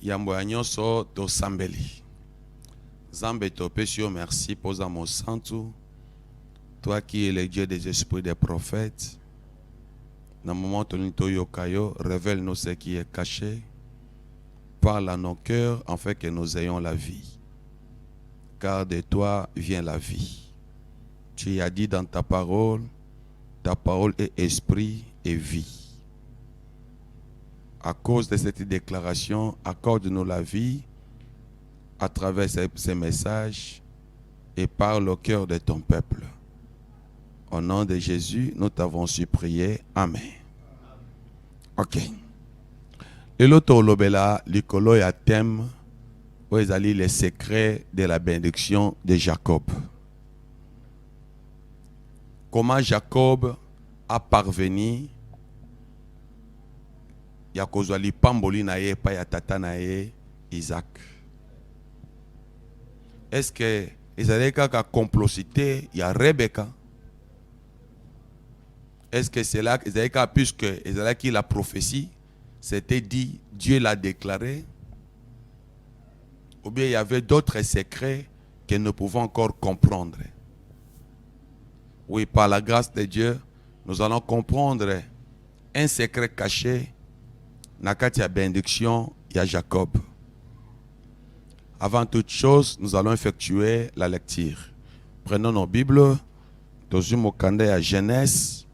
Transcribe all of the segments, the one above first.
yambo ya nyonso tosambeli. Zambe topesio merci posa mon santu. Toi qui es le Dieu des esprits des prophètes. Dans le moment où nous yokayo, révèle-nous ce qui est caché. Parle à nos cœurs afin que nous ayons la vie. Car de toi vient la vie. Tu as dit dans ta parole est esprit et vie. À cause de cette déclaration, accorde-nous la vie à travers ces messages et parle au cœur de ton peuple. Au nom de Jésus, nous t'avons supplié. Amen. Ok. Et l'autre lobela, l'icolo ya thème, où ils allaient les secrets de la bénédiction de Jacob. Comment Jacob a parvenu ya kozwali pamboli na ye pa ya tata na ye Isaac. Est-ce que ils allaient qu'à complocité ya Rebecca? Est-ce que c'est là qu'ils allaient qu'à, puisque ils allaient qui la prophétie c'était dit, Dieu l'a déclaré? Ou bien il y avait d'autres secrets que nous pouvons encore comprendre? Oui, par la grâce de Dieu, nous allons comprendre un secret caché dans la bénédiction de Jacob. Avant toute chose, nous allons effectuer la lecture. Prenons nos Bibles. Dans une à Genèse,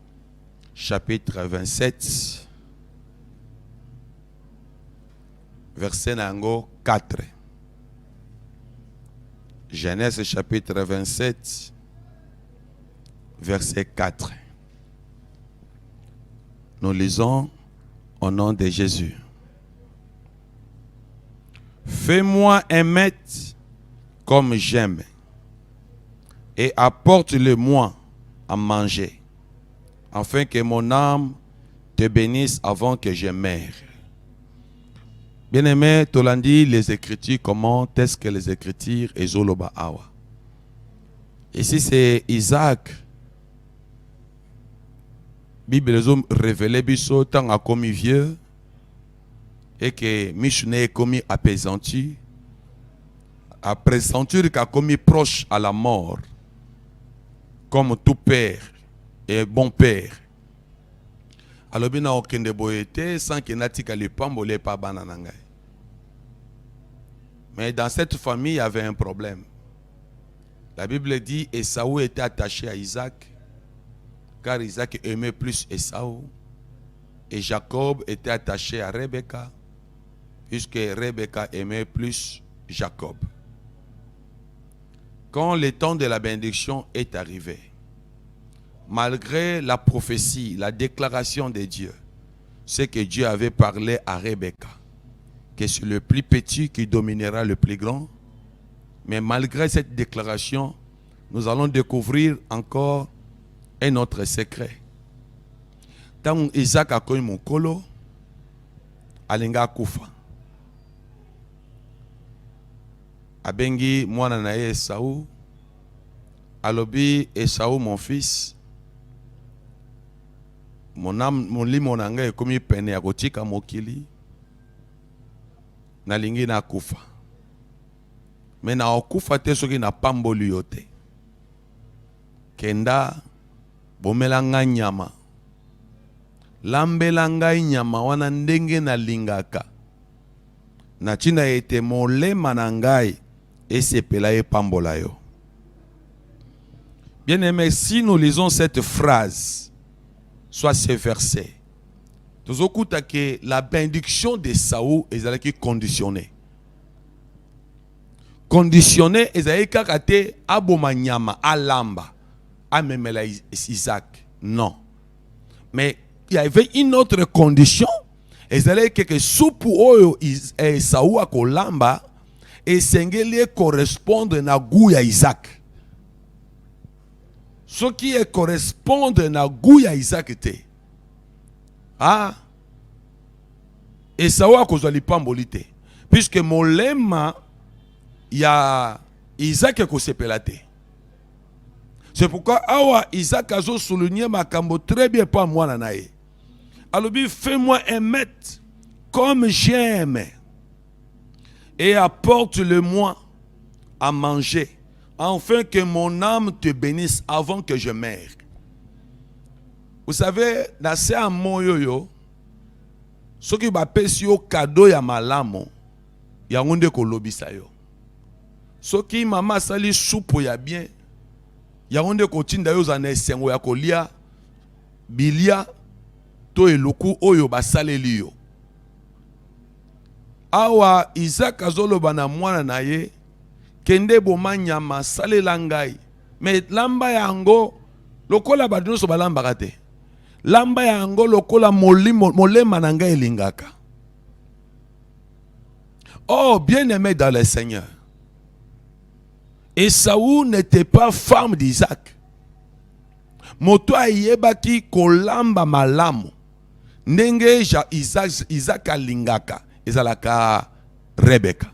chapitre 27, verset 4. Genèse, chapitre 27, verset 4. Nous lisons au nom de Jésus. Fais-moi un maître comme j'aime et apporte-le-moi à manger, afin que mon âme te bénisse avant que je meure. Bien-aimé, Tolandi, les Écritures, comment est-ce que les Écritures et Zoloba Awa? Ici, c'est Isaac. Bible les hommes révélés biso tant a commis vieux et que Michne est commis apaisantu, à pressentir qu'a commis proche à la mort, comme tout père et bon père. Alors bien n'a aucun de boété sans qu'il n'ait qu'à le pambolé par bananangay. Mais dans cette famille il y avait un problème. La Bible dit Esaü était attaché à Isaac, car Isaac aimait plus Esaü, et Jacob était attaché à Rebecca, puisque Rebecca aimait plus Jacob. Quand le temps de la bénédiction est arrivé, malgré la prophétie, la déclaration de Dieu, c'est que Dieu avait parlé à Rebecca, que c'est le plus petit qui dominera le plus grand. Mais malgré cette déclaration, nous allons découvrir encore un autre secret. Tant Isaac a connu mon colo, alinga kufa. Abengi mwana na ye Esaü, alobi Esaü mon fils, mon limo nanga e komi pene ya kotika mokili, nalingi na kufa. Mais na okufa te soki na pamboli yo te. Kenda bomela nga nyama, lambela ngai nyama wana ndenge na lingaka, na tina ete molema na ngai esepela e pambola yo. Bien aimé, si nous lisons cette phrase, soit ce verset, nous écoutons que la bénédiction de Saül est conditionnée. Conditionné, Esaïe kakate aboma nyama alamba amemela Isaac. Non. Mais il y avait une autre condition. Esaïe que soupu oyo Esaü akolamba esengeli correspondre na goût ya Isaac. Ce qui est correspondre na goût ya Isaac te. Ah. Esaü akozwa lipamboli te. Puisque molema il y a Isaac qui s'est pélaté. C'est pourquoi awa Isaac a souligné ma cambo très bien pas moi nanae. Alors fais-moi un maître comme j'aime. et apporte-le-moi à manger, afin que mon âme te bénisse avant que je meure. Vous savez, dans ce moyo, ce qui va passer au cadeau ya malamo, ya ngonde ko lobisa yo. Ce qui mama sali soupe ya bien, ya ngonde ko tinda yo zane sengo ya kolia, bilia, to eluku oyo basaleli yo. Awa Isaac azoloba na mwana na ye, kende boma nyama salela ngai. Mais lamba yango lokola badino so balamba kate. Lamba yango lokola molema na ngai elingaka. Oh, bien-aimé dans le Seigneur, Esaü n'était pas femme d'Isaac. Moto ayebaki kolamba malamu. Ndenge Isaac alingaka ezalaka Rebecca.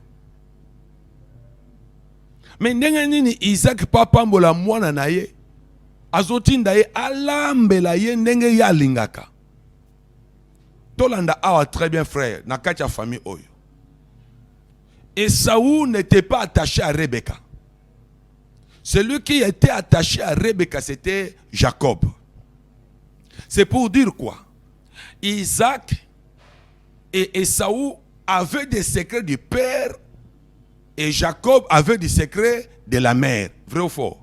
Mais ndenge nini Isaac papa mbola mwana na ye azotinda ye alambela ye ndenge ya lingaka. Tolanda awa très bien frère na kati ya famille oyo. Esaü n'était pas attaché à Rebecca. Celui qui était attaché à Rebecca, c'était Jacob. C'est pour dire quoi? Isaac et Esaü avaient des secrets du père et Jacob avait des secrets de la mère. Vrai ou faux?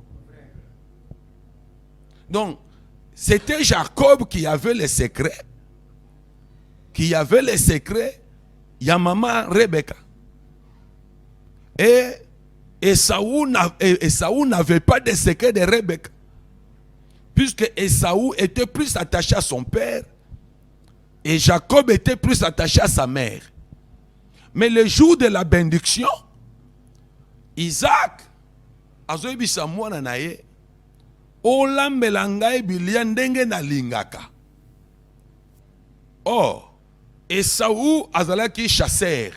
Donc, c'était Jacob qui avait les secrets. Qui avait les secrets. Ya maman Rebecca. Et Esaü n'avait pas de secret de Rebecca. Puisque Esaü était plus attaché à son père et Jacob était plus attaché à sa mère. Mais le jour de la bénédiction, Isaac azoyebisa mwana na ye olambela ngai bilia ndenge na lingaka. Or, Esaü azalaki chasseur.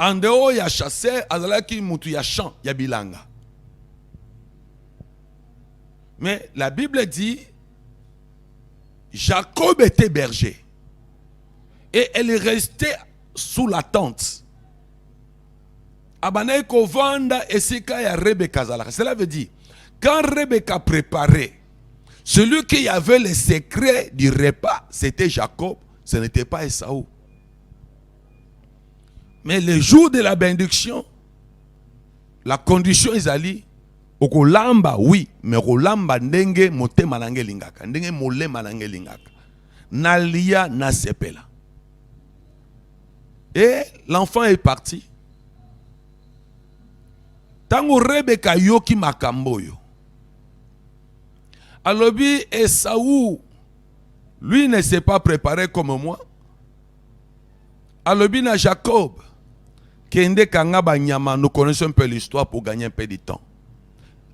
En dehors ya chasseur, azalaki mutu ya champ, ya bilanga. Mais la Bible dit, Jacob était berger. Et elle restait sous la tente. Abanaï kovanda esika ya Rebecca zalaka. Cela veut dire, quand Rebecca préparait, celui qui avait les secrets du repas, c'était Jacob, ce n'était pas Esaü. Mais le jour de la bénédiction, la condition est allée, okolamba oui, mais okolamba ndenge motema nange lingaka, ndenge molema nange lingaka. Nalia na sepela. Et l'enfant est parti. Tango Rebecca yoki makambo yo. Alobi Esaü, lui ne s'est pas préparé comme moi. Alobi na Jacob, kende kanga banyama, nous connaissons un peu l'histoire pour gagner un peu de temps.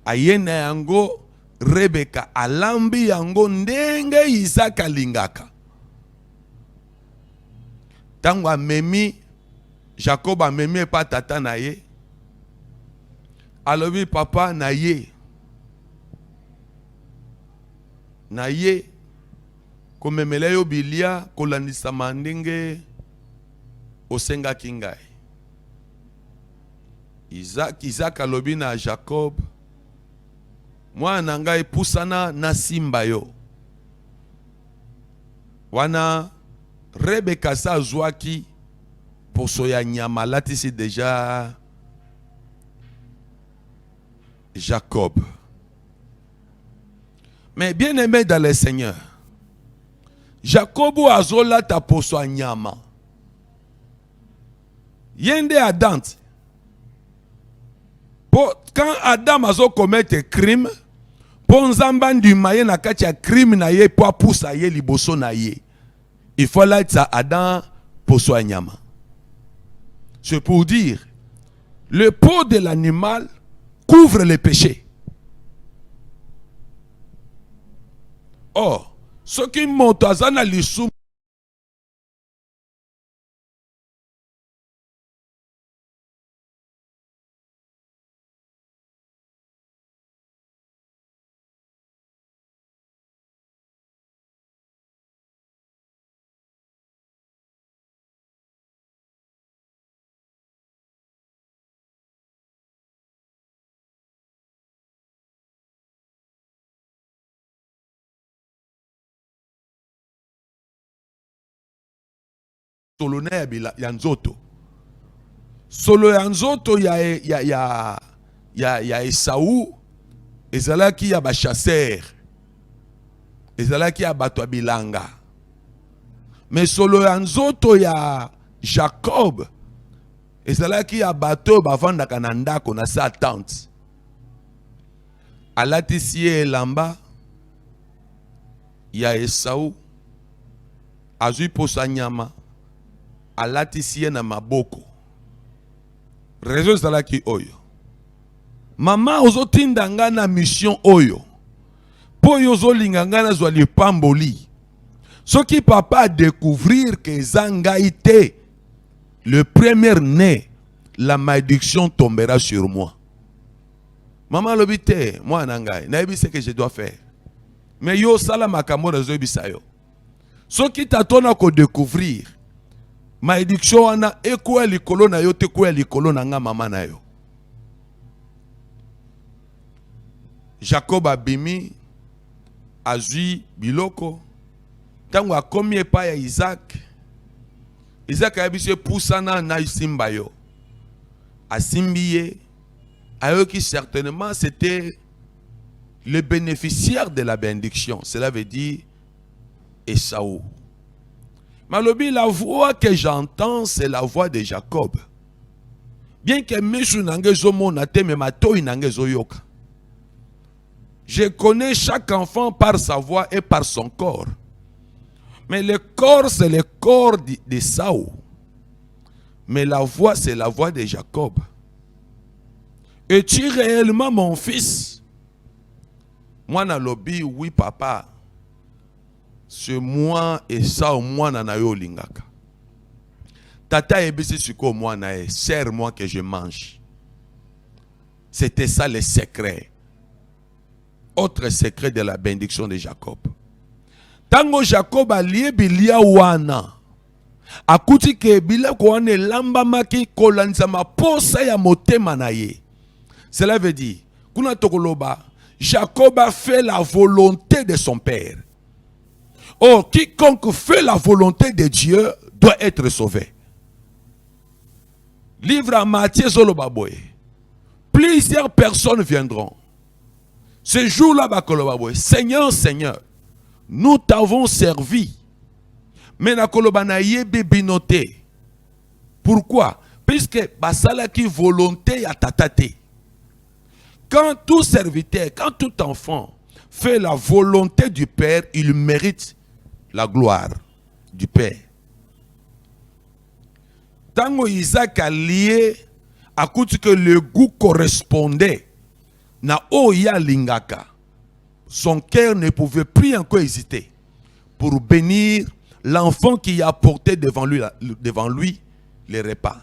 Ayena yango, Rebecca alambi yango ndenge Isaac alingaka. Tango amemi, Jacob amemi pa tata na ye. Alobi papa na ye. Na ye. Komemele yo bilia kolandisa mandenge osenga kingai. Isaac alobi na Jacob. Mwana ngai pusana na simba yo. Wana Rebecca sa zwaki poso ya nyama latisi déjà Jacob. Mais bien aimé dans le Seigneur, Jacob azola ta poso ya nyama. Yende Adam. Quand Adam a commettre crime, pour nzamba ndumaye na kati ya crime na ye po apusa ye liboso na ye. Il faut là ça Adam pour soi nyama. C'est pour dire le peau de l'animal couvre les péchés. Or, ce qui monte à zana lisum solo na ya nzoto. Solo ya nzoto ya Esaú, ezalaki ya ba chasseur, ezalaki ya bato bilanga. Mais solo ya nzoto ya Jacob, ezalaki ya bato bavandaka na ndako na sa tente. Alatisi ye elamba ya Esaú, azui posa nyama, alatisi ye na maboko. Raison ezalaki oyo. Mama ozotinda nga na mission oyo. Po yo zolinga nga na zwa lipamboli. Soki papa a découvrir que zangai te, le premier né, la malédiction tombera sur moi. Maman lobite, moi nangai, na ce que je dois faire. Mais yo sala makambo na zo bisa yo. Soki tatona ko découvrir, malédiction wana ekwa likolo na yo te kwa likolo na nga mama na yo. Jacob abimi azui biloko. Tango akomi epa ya Isaac, Isaac ayebisi pusana na simba yo. Asimbi ye, ayoki certainement c'était le bénéficiaire de la bénédiction. Cela veut dire Esaú. Malobi, la voix que j'entends, c'est la voix de Jacob. Bien que Meshu nangezo monate, mais matoi nangezo yoka. Je connais chaque enfant par sa voix et par son corps. Mais le corps, c'est le corps d'Esaú. Mais la voix, c'est la voix de Jacob. Es-tu réellement mon fils? Moi, na lobi, oui, papa. C'est moi et ça, moi, na yo lingaka. Tata ebisi suko moi na e, serre-moi que je mange. C'était ça le secret. Autre secret de la bénédiction de Jacob. Tango Jacob a lié bilia wana. Akuti ke bila kwane lamba maki kolanzama posa ya motema na ye. Cela veut dire, kuna tokoloba, Jacob a fait la volonté de son père. Or, quiconque fait la volonté de Dieu doit être sauvé. Livre à Matthieu Zolobaboye. Plusieurs personnes viendront. Ce jour-là, Bakolobaboye, Seigneur, Seigneur, nous t'avons servi. Mais Nakolobana yebe binoté. Pourquoi? Puisque basala qui volonté à tatate. Quand tout serviteur, quand tout enfant fait la volonté du Père, il mérite la gloire du Père. Tango Isaac a lié, à cause que le goût correspondait na oya lingaka, son cœur ne pouvait plus encore hésiter pour bénir l'enfant qui a porté devant lui les repas.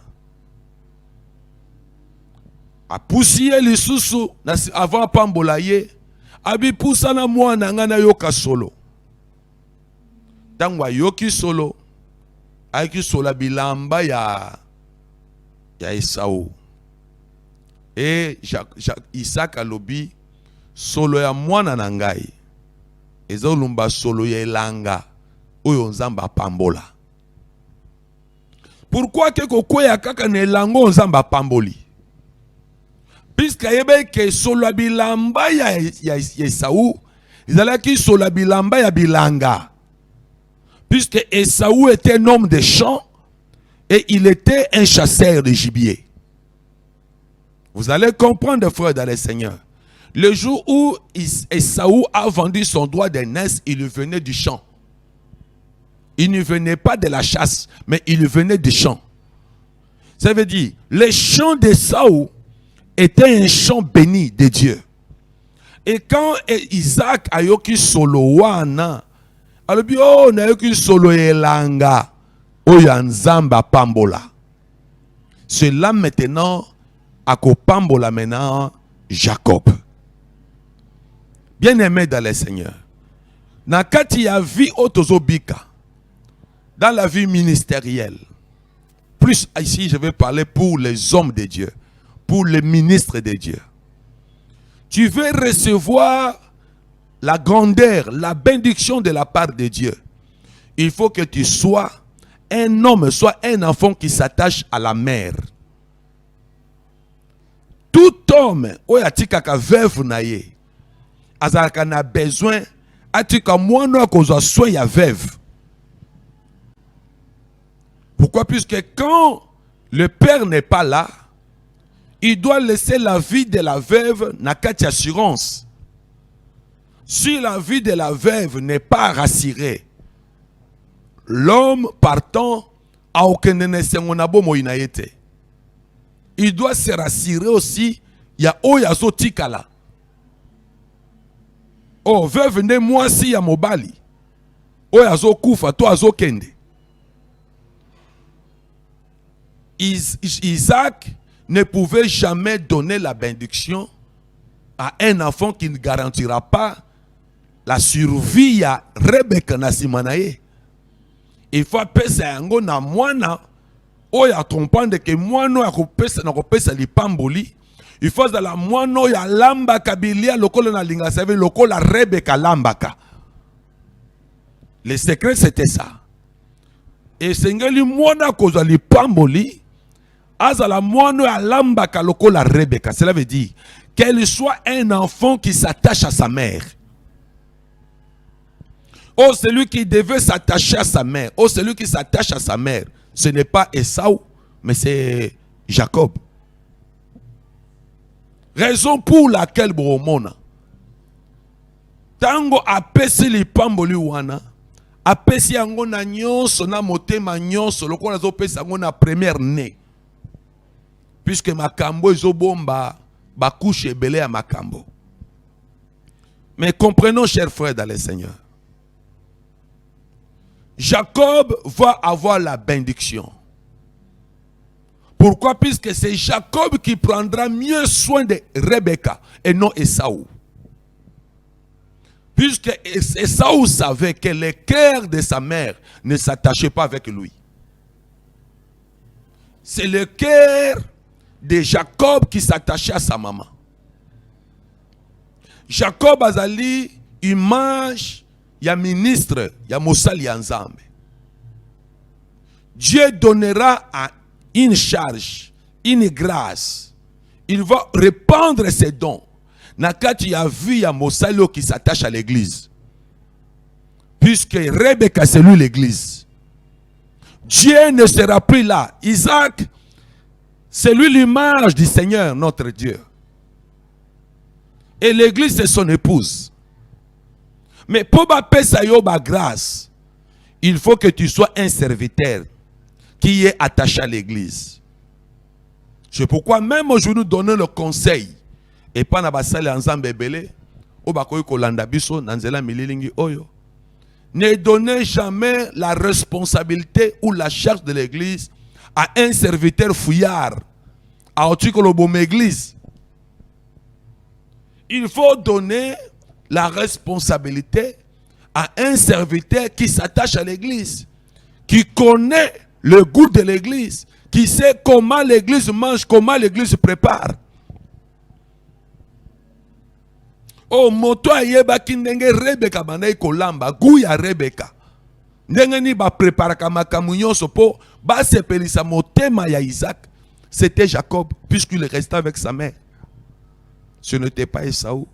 A poussier les sous avant pambolaye, abi poussana moi nangana yoka solo. Tangwa yoki solo, aiki sola bilamba ya Esaú. Et Isaac alobi solo ya mwana nangai. Ezolumba solo ya elanga oyo nzamba pambola. Pourquoi que kokwea kaka ne lango nzamba pamboli? Puisque yebe ke solo bilamba ya Esaú, izalaki solo bilamba ya bilanga. Puisque Esaú était un homme de champ et il était un chasseur de gibier. Vous allez comprendre, frères dans le Seigneur. Le jour où Esaú a vendu son droit d'aînesse, il venait du champ. Il ne venait pas de la chasse, mais il venait du champ. Ça veut dire, le champ d'Esaú était un champ béni de Dieu. Et quand Isaac a yoki solo wana, alobi oh na yoki solo elanga oyanzamba pambola. Cela maintenant ako pambola maintenant Jacob. Bien-aimé dans le Seigneur. Nakati ya vie otozobika. Dans la vie ministérielle. Plus ici je vais parler pour les hommes de Dieu. Pour les ministres de Dieu. Tu veux recevoir la grandeur, la bénédiction de la part de Dieu. Il faut que tu sois un homme, soit un enfant qui s'attache à la mère. Tout homme, oyo atikaka veuve na ye, azalaka na besoin, atika mwana akozwa soin ya veuve. Pourquoi? Puisque quand le père n'est pas là, il doit laisser la vie de la veuve na kati assurance. Si la vie de la veuve n'est pas rassurée, l'homme partant a aucun moïnaïté. Il doit se rassurer aussi, il y a oyazo tikala. Oh, veuve ne moi si ya mobali. Oyazo kufa, to azo kende. Isaac ne pouvait jamais donner la bénédiction à un enfant qui ne garantira pas la survie à Rebecca Nasimanaye. Il faut appeler yango na mwana oya comprendre que mwana ya kopesa lipamboli. Il faut que la mwana ya lamba kabilia lokola na linga save lokola Rebecca lambaka. Le secret c'était ça. Et sengeli mwana kozwa lipamboli azala mwana ya lambaka lokola Rebecca. Cela veut dire qu'elle soit un enfant qui s'attache à sa mère. Oh, celui qui devait s'attacher à sa mère. Oh, celui qui s'attache à sa mère. Ce n'est pas Esau, mais c'est Jacob. Raison pour laquelle Boromona. Tango apesi lipamboli wana. Apesi yango na nyonso na motema nyonso. Loko na zo pesi yango na première né. Puisque makambo ezobomba bakouche ebele ya makambo. Mais comprenons, chers frères dans le Seigneur. Jacob va avoir la bénédiction. Pourquoi? Puisque c'est Jacob qui prendra mieux soin de Rebecca et non Esaü. Puisque Esaü savait que le cœur de sa mère ne s'attachait pas avec lui. C'est le cœur de Jacob qui s'attachait à sa maman. Jacob azali image ya ministre ya mosali ya Nzambe. Dieu donnera une charge, une grâce. Il va répandre ses dons. Nakati ya vu ya mosali qui s'attache à l'église. Puisque Rebecca c'est lui l'église. Dieu ne sera plus là. Isaac, c'est lui l'image du Seigneur notre Dieu. Et l'église c'est son épouse. Mais pour ma grâce, il faut que tu sois un serviteur qui est attaché à l'église. C'est pourquoi même aujourd'hui nous donnons le conseil. Et pas na basali ensemble belé, o bakoy kolanda biso nanzela mililingi oyo. Ne donnez jamais la responsabilité ou la charge de l'église à un serviteur fouillard, à Otikolobo église. Il faut donner la responsabilité à un serviteur qui s'attache à l'église, qui connaît le goût de l'église, qui sait comment l'église mange, comment l'église se prépare. Oh, moto ayeba ki ndenge Rebecca banai kolamba, goût ya Rebecca. Ndenge ni ba préparaka makambo nyonso po ba sepelisa motema ya Isaac. C'était Jacob, puisqu'il restait avec sa mère. Ce n'était pas Esaü.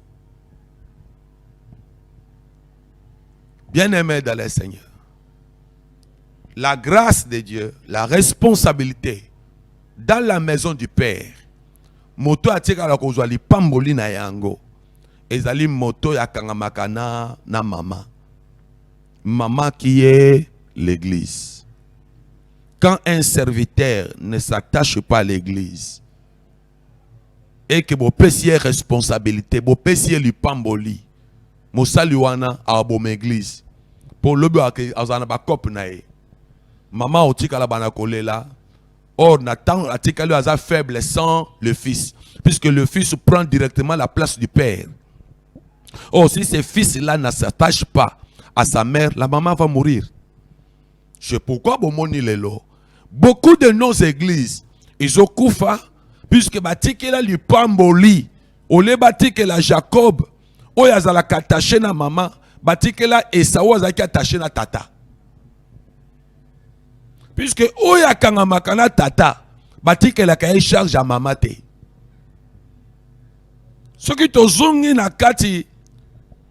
Bien-aimés dans le Seigneur, la grâce de Dieu, la responsabilité dans la maison du Père, moto atika la kozwa li pamboli na yango, ezali moto ya kangamakana na mama. Maman qui est l'église. Quand un serviteur ne s'attache pas à l'église, et que vous pesiez responsabilité, vous pesiez li pamboli, mosali wana a bom église pour le que azana ba cop nae maman otika la bana kolela or Nathan atika lui aza faible sans le fils, puisque le fils prend directement la place du père. Or si ce fils là ne s'attache pas à sa mère, la maman va mourir. C'est pourquoi bomoni lelo beaucoup de nos églises ils ont kufa puisque batikela li pamboli ole batikela Jacob oyo azalaka attaché na maman, batikela Esaü azalaki attaché na tata. Puisque oya kanga makana tata, batike la kaye charge à mamate. Ce qui te zongi na kati,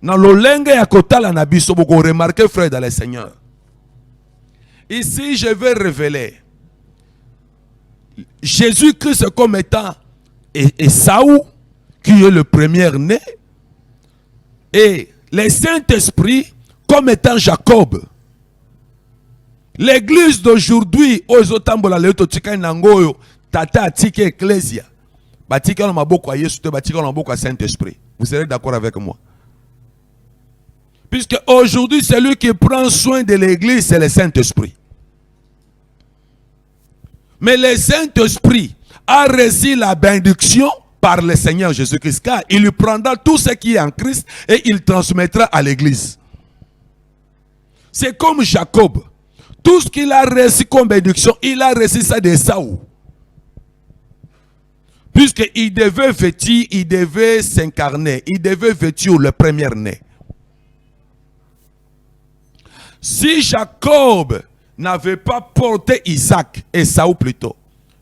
na lolenge ya kotala na biso, boko remarquer frère dans le Seigneur. Ici, je vais révéler Jésus-Christ comme étant Esaü, qui est le premier-né, et le Saint-Esprit comme étant Jacob. L'église d'aujourd'hui, ozotambola leto tika nangoyo, tata tike ecclesia. Batika na maboko ya Yesu te batika na maboko ya Saint-Esprit. Vous serez d'accord avec moi? Puisque aujourd'hui, celui qui prend soin de l'église, c'est le Saint-Esprit. Mais le Saint-Esprit a reçu la bénédiction par le Seigneur Jésus-Christ, car il lui prendra tout ce qui est en Christ et il transmettra à l'église. C'est comme Jacob. Tout ce qu'il a reçu comme bénédiction, il a reçu ça d'Esaü. Puisqu'il devait vêtir, il devait s'incarner, il devait vêtir le premier-né. Si Jacob n'avait pas porté Isaac, Esaü plutôt,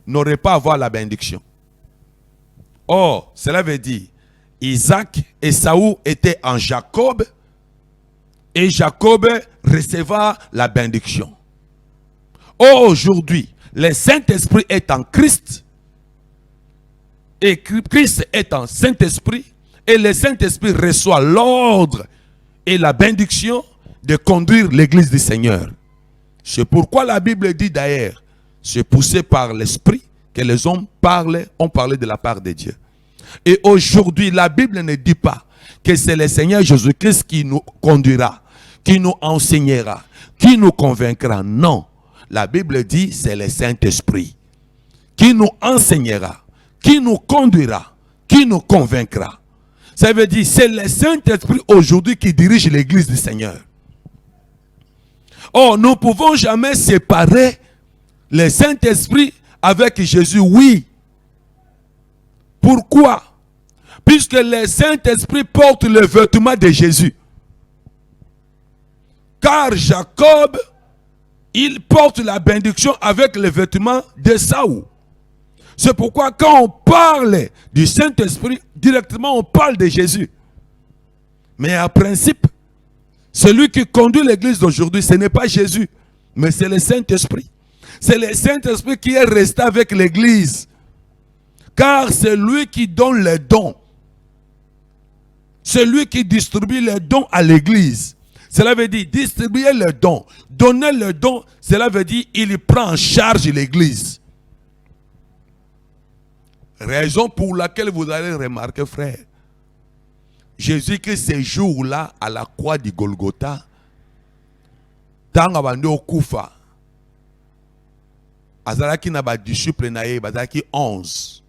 n'aurait pas avoir la bénédiction. Or, cela veut dire, Isaac et Esaü étaient en Jacob, et Jacob recevra la bénédiction. Aujourd'hui, le Saint-Esprit est en Christ, et Christ est en Saint-Esprit, et le Saint-Esprit reçoit l'ordre et la bénédiction de conduire l'église du Seigneur. C'est pourquoi la Bible dit d'ailleurs, c'est poussé par l'Esprit que les hommes ont parlé de la part de Dieu. Et aujourd'hui, la Bible ne dit pas que c'est le Seigneur Jésus-Christ qui nous conduira, qui nous enseignera, qui nous convaincra. Non. La Bible dit c'est le Saint-Esprit qui nous enseignera, qui nous conduira, qui nous convaincra. Ça veut dire c'est le Saint-Esprit aujourd'hui qui dirige l'église du Seigneur. Or, nous ne pouvons jamais séparer le Saint-Esprit avec Jésus. Oui. Pourquoi? Puisque le Saint-Esprit porte le vêtement de Jésus. Car Jacob, il porte la bénédiction avec le vêtement d'Esaü. C'est pourquoi quand on parle du Saint-Esprit, directement on parle de Jésus. Mais en principe, celui qui conduit l'église d'aujourd'hui, ce n'est pas Jésus, mais c'est le Saint-Esprit. C'est le Saint-Esprit qui est resté avec l'église. Car c'est lui qui donne les dons. C'est lui qui distribue les dons à l'église. Cela veut dire distribuer les dons. Donner les dons, cela veut dire il prend en charge l'église. Raison pour laquelle vous allez remarquer, frère, Jésus que ce jour-là à la croix du Golgotha, tant abandé au Koufa, azalaki na ba disciple na ye bazalaki 11.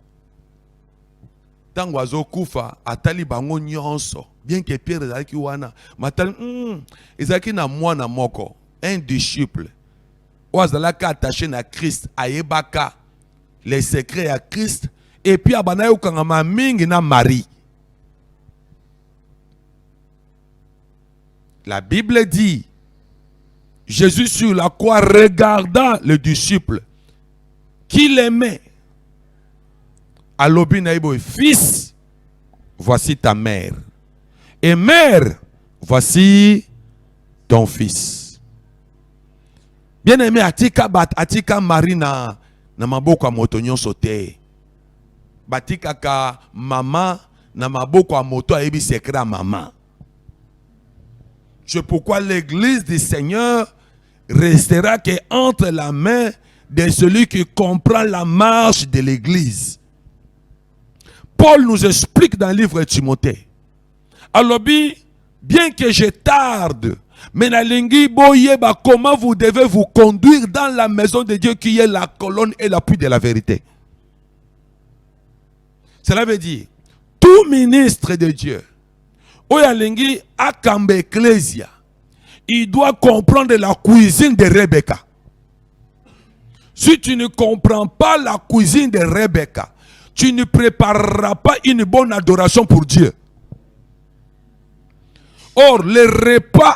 Tant wazo Koufa atali bango nyonso, bien que Pierre azalaki wana, matali ezalaki na mwana moko, un disciple. O azalaki attaché na Christ, ayebaka les secrets à Christ, et puis abanayo kangama mingi na Marie. La Bible dit, Jésus sur la croix regarda le disciple qu'il aimait. Alobi naïbo, fils, voici ta mère. Et mère, voici ton fils. Bien aimé, atika Marie na maboko a motonyon sote. Batika ka mama na maboko a moto a ebi sekra maman. C'est pourquoi l'église du Seigneur restera qu'entre la main de celui qui comprend la marche de l'église. Paul nous explique dans le livre de Timothée. Alors, bien que je tarde, mais comment vous devez vous conduire dans la maison de Dieu qui est la colonne et l'appui de la vérité. Cela veut dire, tout ministre de Dieu, Oyalengi akambe ecclesia, il doit comprendre la cuisine de Rebecca. Si tu ne comprends pas la cuisine de Rebecca, tu ne prépareras pas une bonne adoration pour Dieu. Or, le repas,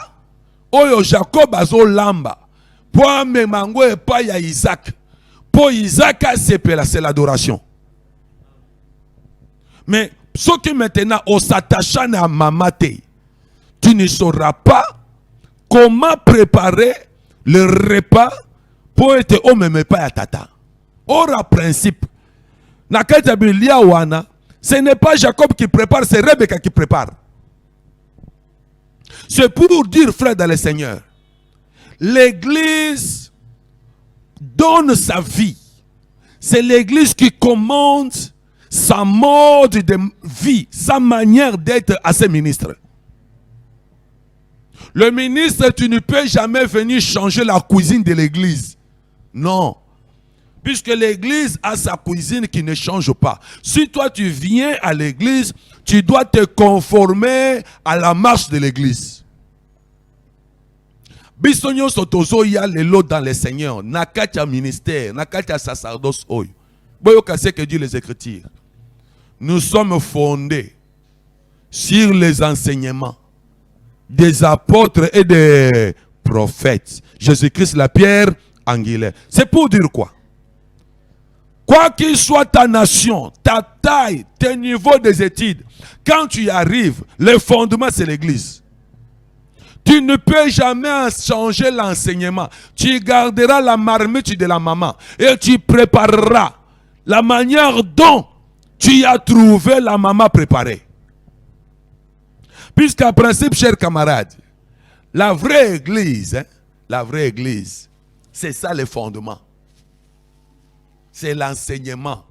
Oyo Jacob azo lamba, Pour Memango et pas ya Isaac. Pour Isaac, c'est l'adoration. Mais ce qui maintenant, on s'attache à Mamate, tu ne sauras pas comment préparer le repas pour être au même pas à tata. Ora principe. Ce n'est pas Jacob qui prépare, c'est Rebecca qui prépare. C'est pour dire, frère dans le Seigneur, l'église donne sa vie. C'est l'église qui commande sa mode de vie, sa manière d'être à ses ministres. Le ministre, tu ne peux jamais venir changer la cuisine de l'église. Non. Puisque l'église a sa cuisine qui ne change pas. Si toi tu viens à l'église, tu dois te conformer à la marche de l'église. Bisogno sotozo ya lelo dans le Seigneur, nakacha ministère, nakacha sacerdoce oyo. Boyo kase que dit les Écritures. Nous sommes fondés sur les enseignements des apôtres et des prophètes. Jésus-Christ la pierre angulaire. C'est pour dire quoi? Quoi qu'il soit ta nation, ta taille, tes niveaux des études, quand tu y arrives, le fondement c'est l'église. Tu ne peux jamais changer l'enseignement. Tu garderas la marmite de la maman et tu prépareras la manière dont tu as trouvé la maman préparée. Puisqu'en principe, chers camarades, la vraie église, c'est ça le fondement. C'est l'enseignement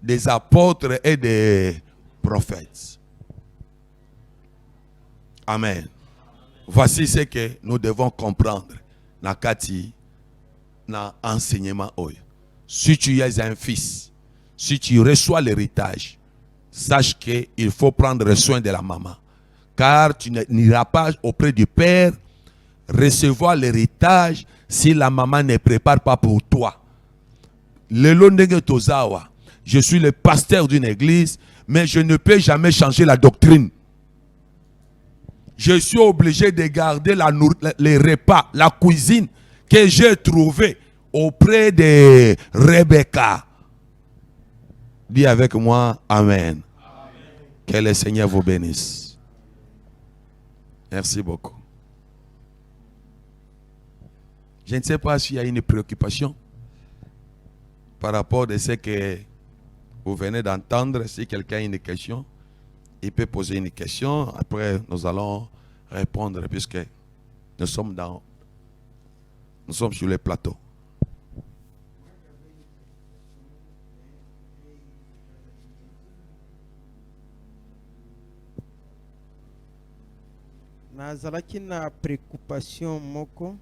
des apôtres et des prophètes. Amen. Voici ce que nous devons comprendre. Nakati, na enseignement. Si tu es un fils, si tu reçois l'héritage, sache qu'il faut prendre soin de la maman. Car tu n'iras pas auprès du père recevoir l'héritage si la maman ne prépare pas pour toi. Je suis le pasteur d'une église, mais je ne peux jamais changer la doctrine. Je suis obligé de garder les repas, la cuisine que j'ai trouvée auprès de Rebecca. Dis avec moi, Amen. Amen. Que le Seigneur vous bénisse. Merci beaucoup. Je ne sais pas s'il y a une préoccupation par rapport à ce que vous venez d'entendre. Si quelqu'un a une question, il peut poser une question. Après, nous allons répondre puisque nous sommes sur le plateau. Nazalaki na préoccupation moko,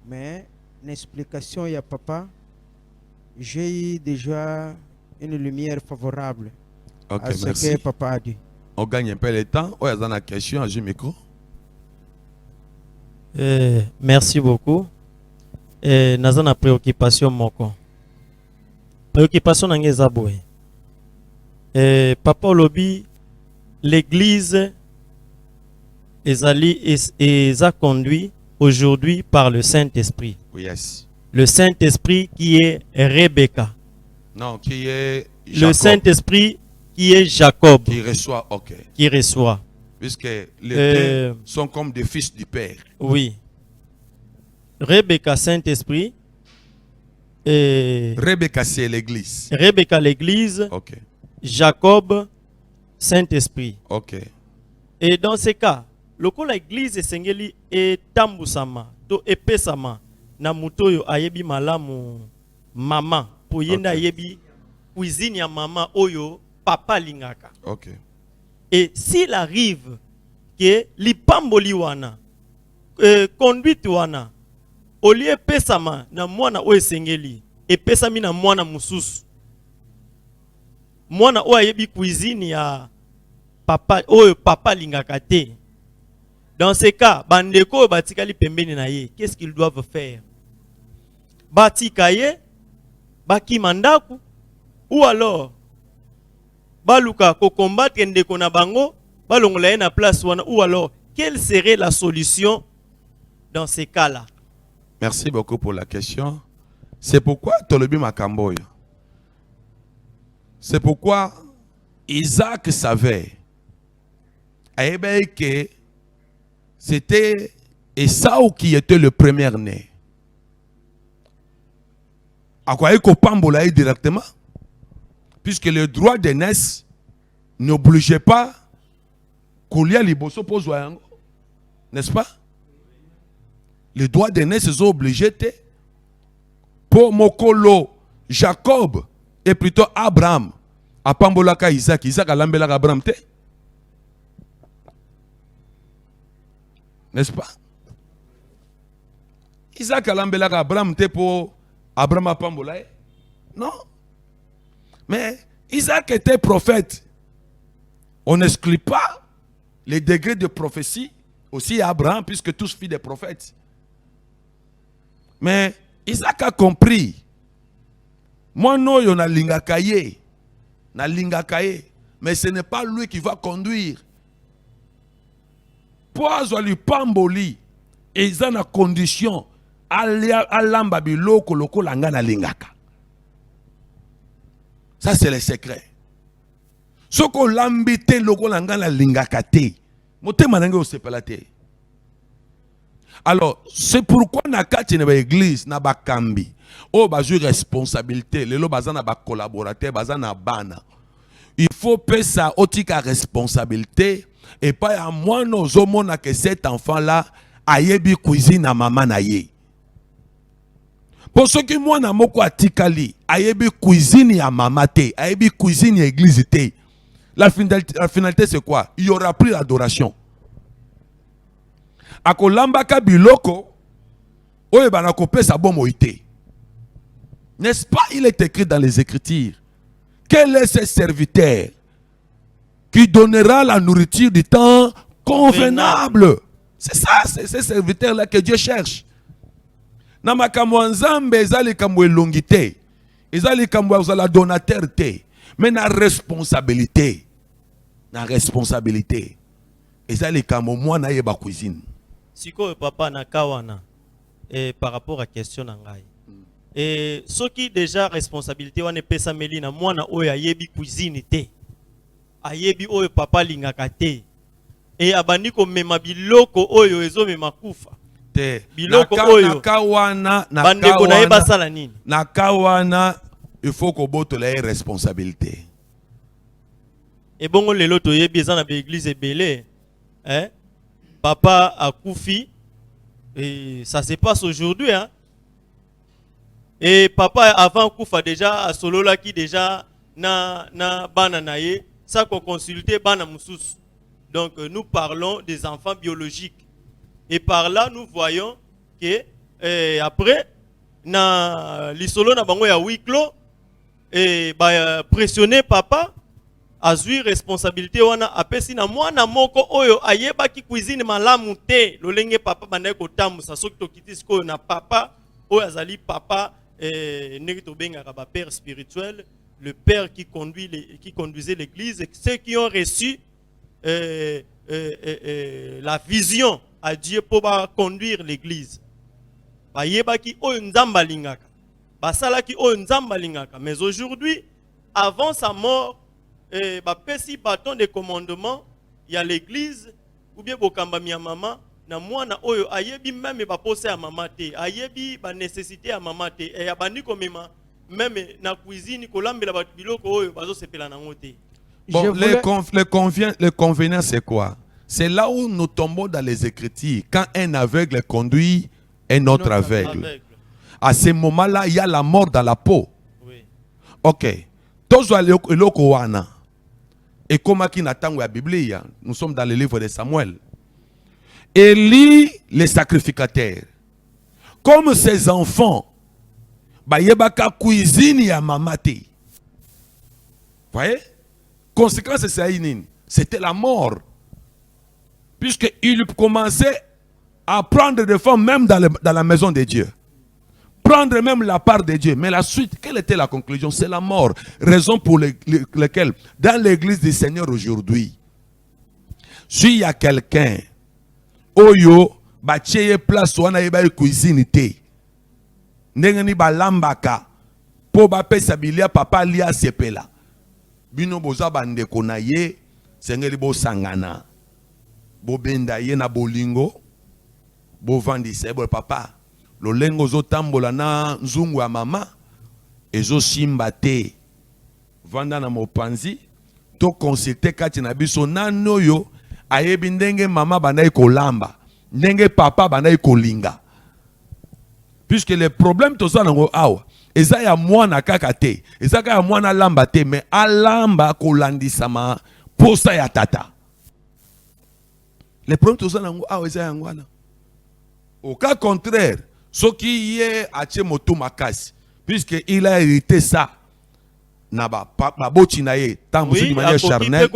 mais l'explication ya papa, j'ai eu déjà une lumière favorable à ce merci. que papa a dit. On gagne un peu le temps. On a une question à micro. Merci beaucoup. Nazana préoccupation moko. Préoccupation nangeza boy. Papa Lobi, l'église est conduit aujourd'hui par le Saint-Esprit. Yes. Le Saint-Esprit qui est Rebecca. Non, qui est Jacob. Le Saint-Esprit qui est Jacob. Qui reçoit, ok. Qui reçoit. Puisque les deux sont comme des fils du Père. Oui. Rebecca, Saint-Esprit. Rebecca, c'est l'église. Rebecca, l'église. Ok. Jacob, Saint-Esprit. Ok. Et dans ce cas, l'église Sengeli est tambusama, to epesama, na mutoyo ayebi malamu mama, pour yenda ayebi cuisine ya mama oyo papa lingaka. Ok. Et s'il arrive que lipamboli wana, conduite wana, au lieu pesama na mwana oyo Sengeli, epesami na mwana mususu. Mwana oyo ayebi cuisine ya papa oyo papa lingaka te. Dans ce cas, bandeko batikali pembeni na ye, qu'est-ce qu'ils doivent faire? Batikaye, baki mandaku, ou alors baluka ko combattre ndeko na bango, balongola na place wana, ou alors quelle serait la solution dans ces cas-là? Merci beaucoup pour la question. C'est pourquoi Tolobi Makamboy. C'est pourquoi Isaac savait que c'était Esaü qui était le premier-né. À quoi il Pambola directement? Puisque le droit d'aînesse n'obligeait pas Koulia Liboso pose n'est-ce pas? Le droit d'aînesse est obligé pour Mokolo, Jacob et plutôt Abraham. A Pambolaka Isaac, Isaac a lambelaka Abraham te. N'est-ce pas? Isaac a lambelaka Abraham te pour Abraham a Pambolaka. Non. Mais Isaac était prophète. On n'exclut pas les degrés de prophétie aussi à Abraham, puisque tous fils des prophètes. Mais Isaac a compris. Moi, non, il y a lingakaye. Mais ce n'est pas lui qui va conduire. Pour lui pamboli, ils ont une condition. Ça, c'est le secret. Ce qu'on l'ambite, loko langana lingakate. Mote manange osepelate. Alors, c'est pourquoi na kati na l'église na bakambi. Oh, bazu responsabilité. Lelo bazana ba collaborateur, bazana bana. Il faut payer ça otika responsabilité. Et pas à moi, nous avons que cet enfant-là ayebi cuisine à maman naye. Pour ceux qui moi na moko atikali, ayebi cuisine à maman te, ayebi cuisine à église te. La finalité c'est quoi? Il y aura plus l'adoration. Ako lambaka biloko, oye banako pesa bon moïté. N'est-ce pas? Il est écrit dans les Écritures. Quel est ce serviteur qui donnera la nourriture du temps convenable? C'est ça, c'est ce serviteur-là que Dieu cherche. Namakamu nzambe ezali kamwe longité, ezali kamwe la donateur te, mais na responsabilité, ezali kamwe mwana yeba cuisine. Siko papa na kawana par rapport à question nangai. Et ceux qui déjà responsabilité wane pesa meli na mwana oyo ayebi cuisine te. Ayebi oyo papa lingaka te. Et abandi ko mema biloko oyo ezo mema kufa. Te. Biloko oyo nakawana basala nini? Nakawana il faut ko boto la responsabilité. Et bongo lelo to yebi za na église ebele. Hein? Papa a koufi et ça se passe aujourd'hui hein. Et papa avant koufa déjà a solola qui déjà na bana naye ça qu'on consultait bana musus. Donc nous parlons des enfants biologiques et par là nous voyons que après na lisolo na bango ya huis clos et ba pressionner papa azui responsabilité wana apesi na mwana moko oyo ayeba ki cuisine malamu te lolenge papa banda ko tamusa soki tokiti siko na papa oyo azali papa ndenge to bengaka ba père spirituel, le père qui conduisait l'église, et ceux qui ont reçu la vision à Dieu pour conduire l'église. Bayeba ki oyo nzamba lingaka basala ki oyo nzamba lingaka. Mais aujourd'hui avant sa mort bapesi bâton de commandement, il y a l'église ou bien bokamba mi maman na mwana oyo ayebi même ba pose à maman te, ayebi ba nécessité à maman te et abandi komema même na cuisine kolambela ba biloko oyo bazo sepela nango te. Bon, le convenient c'est quoi? C'est là où nous tombons dans les Écritures. Quand un aveugle conduit un autre aveugle. À ce moment-là, il y a la mort dans la peau. Oui. Ok. Tozo eloko wana. Et comme qui n'attend la Bible, nous sommes dans le livre de Samuel. Élie, les sacrificateurs, comme ses enfants, bayebaka cuisine ya mamate. Voyez? Conséquence de ça, c'était la mort. Puisqu'il commençait à prendre des femmes même dans la maison de Dieu. Prendre même la part de Dieu. Mais la suite, quelle était la conclusion? C'est la mort. Raison pour laquelle, dans l'église du Seigneur aujourd'hui, s'il y a quelqu'un, oyo, bacheye place, wana yeba cuisine te. ndenge ni balambaka po bapesa bilia papa lia sepela. Bino boza bandeko na ye sengeli bosangana bobenda ye na bolingo bovandisa bo papa lolengo zotambola na nzungu ya mama ezosimba te vanda na mopanzi to consulter kati na biso nanoyo ayebi ndenge mama bandai kolamba ndenge papa bandai kolinga. Puisque les problèmes to ça nango awa eza ya mwana kaka te eza kaka ya mwana lamba te mais alamba kolandisama posa ya tata. Les problèmes to ça nango awa eza ya ngwana. Au cas contraire, ce qui est à Tchemoto Makasi, puisqu'il a hérité ça, Naba, Baboti Naye, tant de manière charnelle.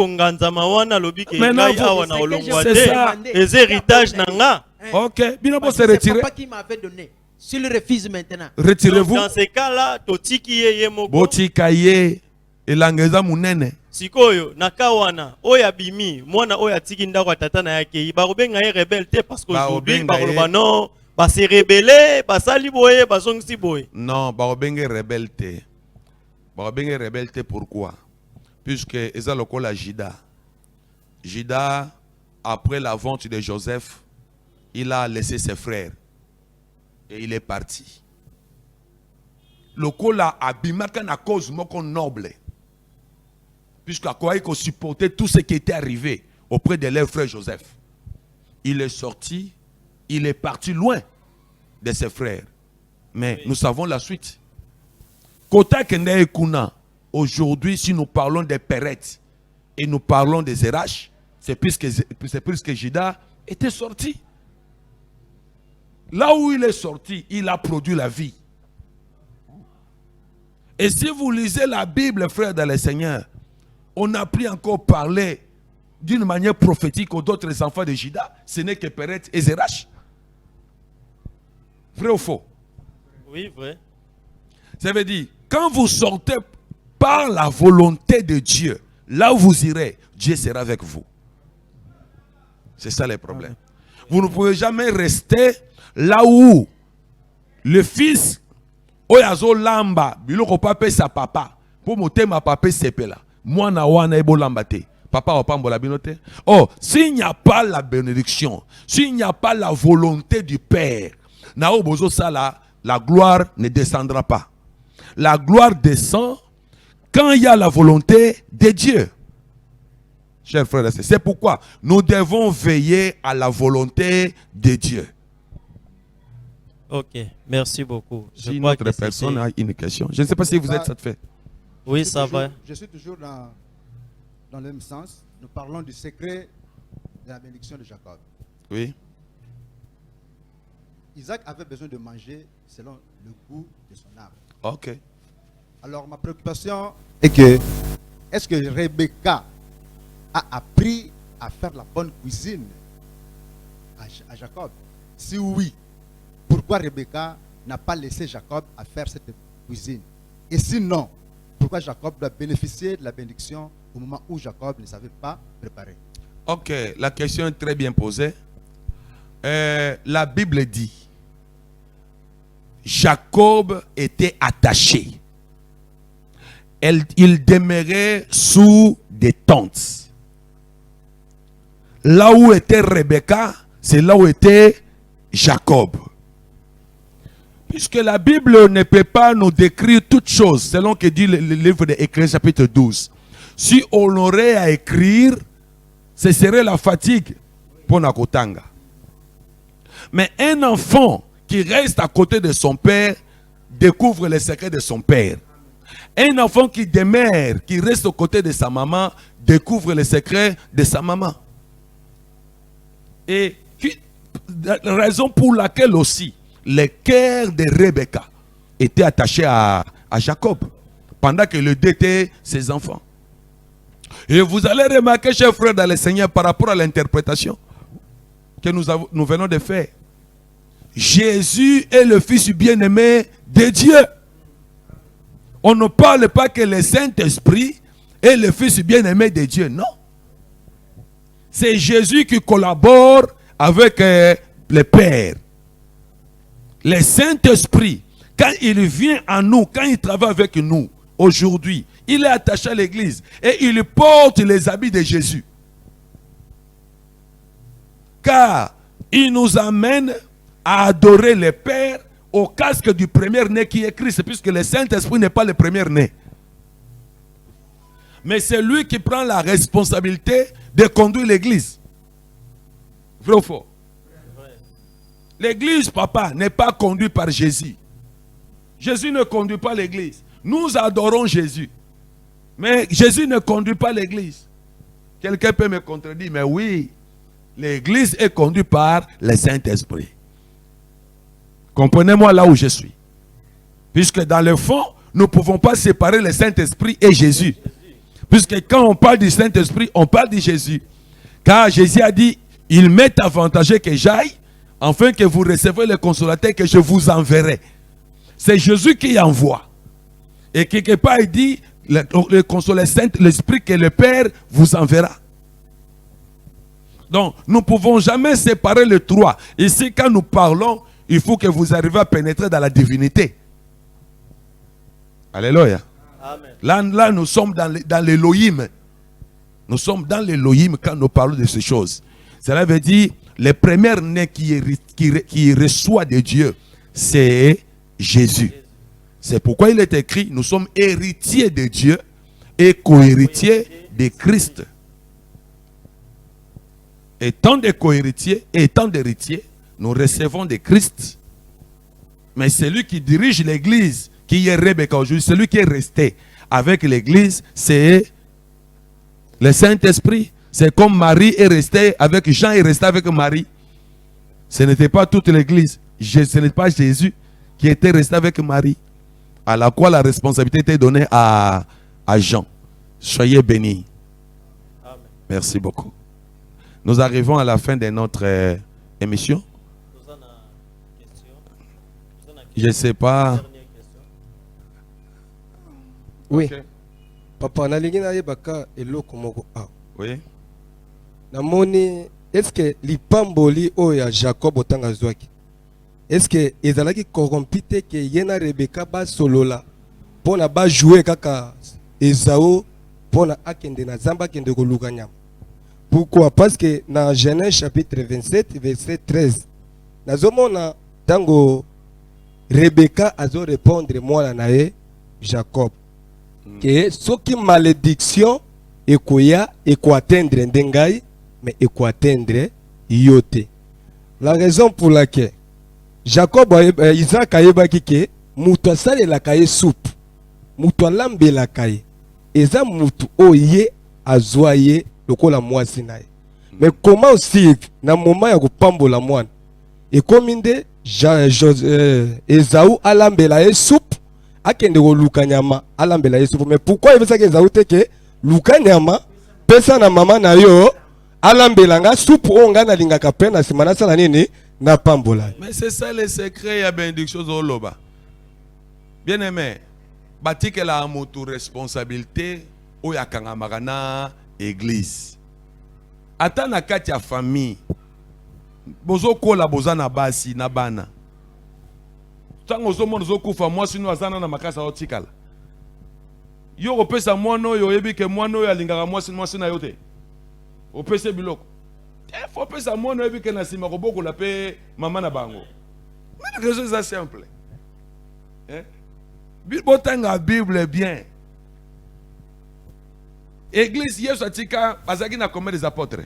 C'est ça. Les héritages nanga. Ok, bien bon se retirer. C'est papa qui m'avait donné. S'il refuse maintenant. Retirez-vous. Dans ces cas-là, Totiki ye moko. Boti Kaye, elangeza munene. Sikoyo nakawana oya bimi mwana oya tiki ndako tata na yake barobenga ye rebelle te parce que aujourd'hui baroba non ba se rebeller ba sali boye ba songsi boye. Non, barobenga rebelle te. Barobenga rebelle te pourquoi? Puisque eza lokola Jida. Jida après la vente de Joseph, il a laissé ses frères et il est parti. Lokola abimaka na cause moko noble. Puisqu'à quoi il supportait tout ce qui était arrivé auprès de leur frère Joseph. Il est sorti, il est parti loin de ses frères. Mais oui, nous savons la suite. Kota Kende Kuna, aujourd'hui, si nous parlons des Pérettes et nous parlons des Zerach, c'est puisque Jida était sorti. Là où il est sorti, il a produit la vie. Et si vous lisez la Bible, frères dans le Seigneur, on a pu encore parler d'une manière prophétique aux autres enfants de Jida. Ce n'est que Péret et Zerach. Vrai ou faux? Oui, vrai. Ça veut dire, quand vous sortez par la volonté de Dieu, là où vous irez, Dieu sera avec vous. C'est ça le problème. Vous ne pouvez jamais rester là où le fils, Oyazo Lamba, biloko pape sa papa, pour monter ma papa sepela. Moi, na wana ebo lambate. Papa va pas mbola binote. Oh, s'il n'y a pas la bénédiction, s'il n'y a pas la volonté du Père, na obozo sala, la gloire ne descendra pas. La gloire descend quand il y a la volonté de Dieu. Chers frères et sœurs, c'est pourquoi nous devons veiller à la volonté de Dieu. Ok, merci beaucoup. Si notre personne a une question, je ne sais pas si vous êtes satisfait. Oui, ça va. Je suis toujours dans le même sens. Nous parlons du secret de la bénédiction de Jacob. Oui. Isaac avait besoin de manger selon le goût de son âme. Ok. Alors ma préoccupation est que, est-ce que Rebecca a appris à faire la bonne cuisine à Jacob? Si oui, pourquoi Rebecca n'a pas laissé Jacob à faire cette cuisine? Et sinon, pourquoi Jacob doit bénéficier de la bénédiction au moment où Jacob ne savait pas préparer? Ok, la question est très bien posée. La Bible dit, Jacob était attaché. Il demeurait sous des tentes. Là où était Rebecca, c'est là où était Jacob. Puisque la Bible ne peut pas nous décrire toutes choses, selon que dit le livre d'Éclésie chapitre 12. Si on aurait à écrire, ce serait la fatigue pour Nakotanga. Mais un enfant qui reste à côté de son père découvre les secrets de son père. Un enfant qui demeure, qui reste aux côtés de sa maman, découvre les secrets de sa maman. Et la raison pour laquelle aussi le cœur de Rebecca était attaché à Jacob, pendant que le deux était ses enfants. Et vous allez remarquer, chers frères dans le Seigneur, par rapport à l'interprétation que nous venons de faire, Jésus est le Fils bien-aimé de Dieu. On ne parle pas que le Saint-Esprit est le Fils bien-aimé de Dieu, non. C'est Jésus qui collabore avec le Père. Le Saint-Esprit, quand il vient en nous, quand il travaille avec nous, aujourd'hui, il est attaché à l'église et il porte les habits de Jésus. Car il nous amène à adorer le Père au casque du premier-né qui est Christ, puisque le Saint-Esprit n'est pas le premier-né. Mais c'est lui qui prend la responsabilité de conduire l'église. Vrai ou faux? L'église, papa, n'est pas conduite par Jésus. Jésus ne conduit pas l'église. Nous adorons Jésus. Mais Jésus ne conduit pas l'église. Quelqu'un peut me contredire, mais oui, l'église est conduite par le Saint-Esprit. Comprenez-moi là où je suis. Puisque dans le fond, nous ne pouvons pas séparer le Saint-Esprit et Jésus. Puisque quand on parle du Saint-Esprit, on parle de Jésus. Car Jésus a dit, il m'est avantageux que j'aille, afin que vous recevez le consolateur que je vous enverrai. C'est Jésus qui envoie. Et quelque part, il dit, le consolateur saint, l'Esprit que le Père vous enverra. Donc, nous ne pouvons jamais séparer les trois. Ici, quand nous parlons, il faut que vous arriviez à pénétrer dans la divinité. Alléluia. Amen. Là, nous sommes dans l'Élohim. Nous sommes dans l'Élohim quand nous parlons de ces choses. Cela veut dire, le premier-né qui reçoit de Dieu, c'est Jésus. C'est pourquoi il est écrit, nous sommes héritiers de Dieu et co-héritiers de Christ. Étant des co-héritiers, étant des héritiers, nous recevons de Christ. Mais celui qui dirige l'église, qui est Rebecca aujourd'hui, celui qui est resté avec l'église, c'est le Saint-Esprit. C'est comme Marie est restée avec Jean, est resté avec Marie. Ce n'était pas toute l'église. Ce n'est pas Jésus qui était resté avec Marie, à la quoi la responsabilité était donnée à Jean. Soyez bénis. Amen. Merci beaucoup. Nous arrivons à la fin de notre émission. Vous en avez une question? Je ne sais pas. Dernière question. Oui. Ok. Papa, nalingi na yebaka eloko moko a. Oui. Namoni est-ce que lipamboli oya Jacob otanga zwaki? Est-ce que ezalaki corrompu te ke yena Rebecca ba solola pona ba jouer kaka Esau pona akende na zamba kende koluka nyama? Pourquoi? Parce que dans Genèse chapitre 27 verset 13 nazomona tango Rebecca azo répondre mwana na ye Jacob que soki malédiction ekoya ekoatteindre ndengai mais ekoatteindre yote. La raison pour laquelle Jacob Isaac ayebaki ke mutu asalelaka ye soupe, mutu alambelaka ye eza mutu oye azwa ye lokola mwasi na ye. Mais comment aussi na moment ya kopambola mwana ekomi nde Esau alambela ye soupe akende koluka nyama alambela ye soupe. Mais pourquoi yebisaki Esau te ke luka nyama pesa na mama na yo alambelanga soupe oyo ngai nalingaka mpe na nsima nasala nini na pambola? Mais c'est ça le secret, il y a bénédiction au loba. Bien aimé, batique la moto responsabilité au yakanga magana église. Ata na kati ya famille. Bozo kola boza na basi na bana. Tango zo mono zo kufa mwasi no azana na makasa otikala. Yo opesa mwana yo yebi ke mwana yo alingaka mwasi na yote. Opesa biloko. Faut pas ça moi que na sima koboko la paix maman na bango. Mais la raison est simple. Hein? Botanga Bible bien. Église Yesu atika bazaki na combien des apôtres?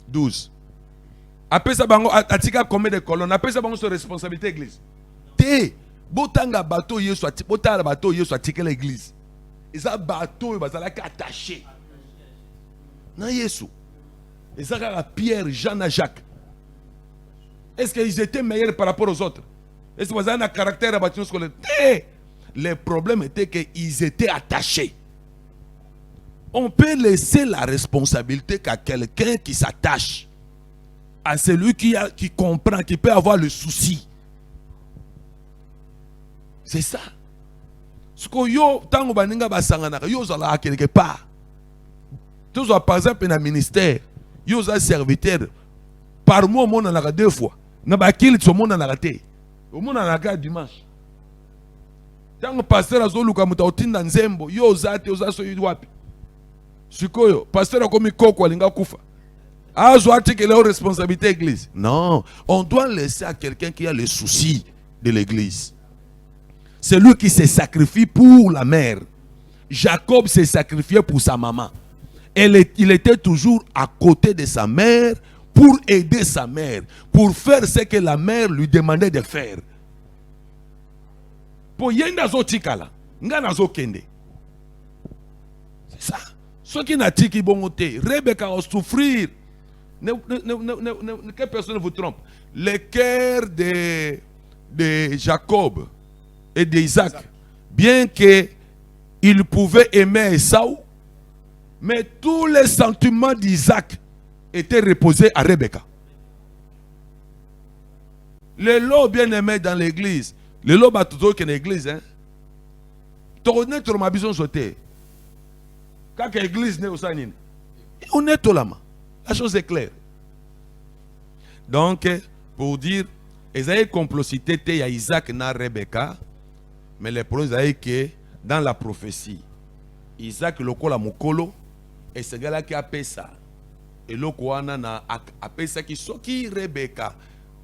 12. Après ça bango atika combien de colonnes? Après ça bango sur responsabilité église. Té botanga bateau Yesu atika botanga bateau Yesu atika l'église. Et ça bateau bazalaki attaché. Na Yesu. Et ça, Pierre, Jean et Jacques. Est-ce qu'ils étaient meilleurs par rapport aux autres? Est-ce qu'ils avaient un caractère à bâtiment scolaire? Le problème était qu'ils étaient attachés. On peut laisser la responsabilité qu'à quelqu'un qui s'attache, à celui qui comprend, qui peut avoir le souci. C'est ça. Ce que yo, tango baninga basangana, yo zala quelque part. Tout ça, par exemple, dans le ministère. Yo za serviteur par moi mon en a 2 fois na bakili to mon en a raté Au monde na ka dimanche. Tant pasteur azoluka muta otinda nzembo, yo ozate ozaso wapi. Sikoyo, pasteur akomi koko alinga kufa. Azo atike leur responsabilité église. Non, on doit laisser à quelqu'un qui a le souci de l'église. C'est lui qui se sacrifie pour la mère. Jacob s'est sacrifié pour sa maman. Il était toujours à côté de sa mère pour aider sa mère, pour faire ce que la mère lui demandait de faire. Pour yenda zotikala, ngana zokende. C'est ça. Ceux qui n'ont tiki bongoté, Rebecca a souffrir. Que personne ne vous trompe. Le cœur de Jacob et d'Isaac, bien qu'il pouvait aimer Esaü, mais tous les sentiments d'Isaac étaient reposés à Rebecca. Le lot bien aimé dans l'église, le lot va toujours dans l'église, hein. Tourner sur ma vision sauter. Quand l'église n'est au Sanine, on est tout là-bas. La chose est claire. Donc, pour dire, il y a une complicité il y a Isaac et Rebecca, mais le problème est que dans la prophétie, Isaac le kola mukolo et ce gars-là qui a fait ça. Et le koana na a fait ça qui Rebecca,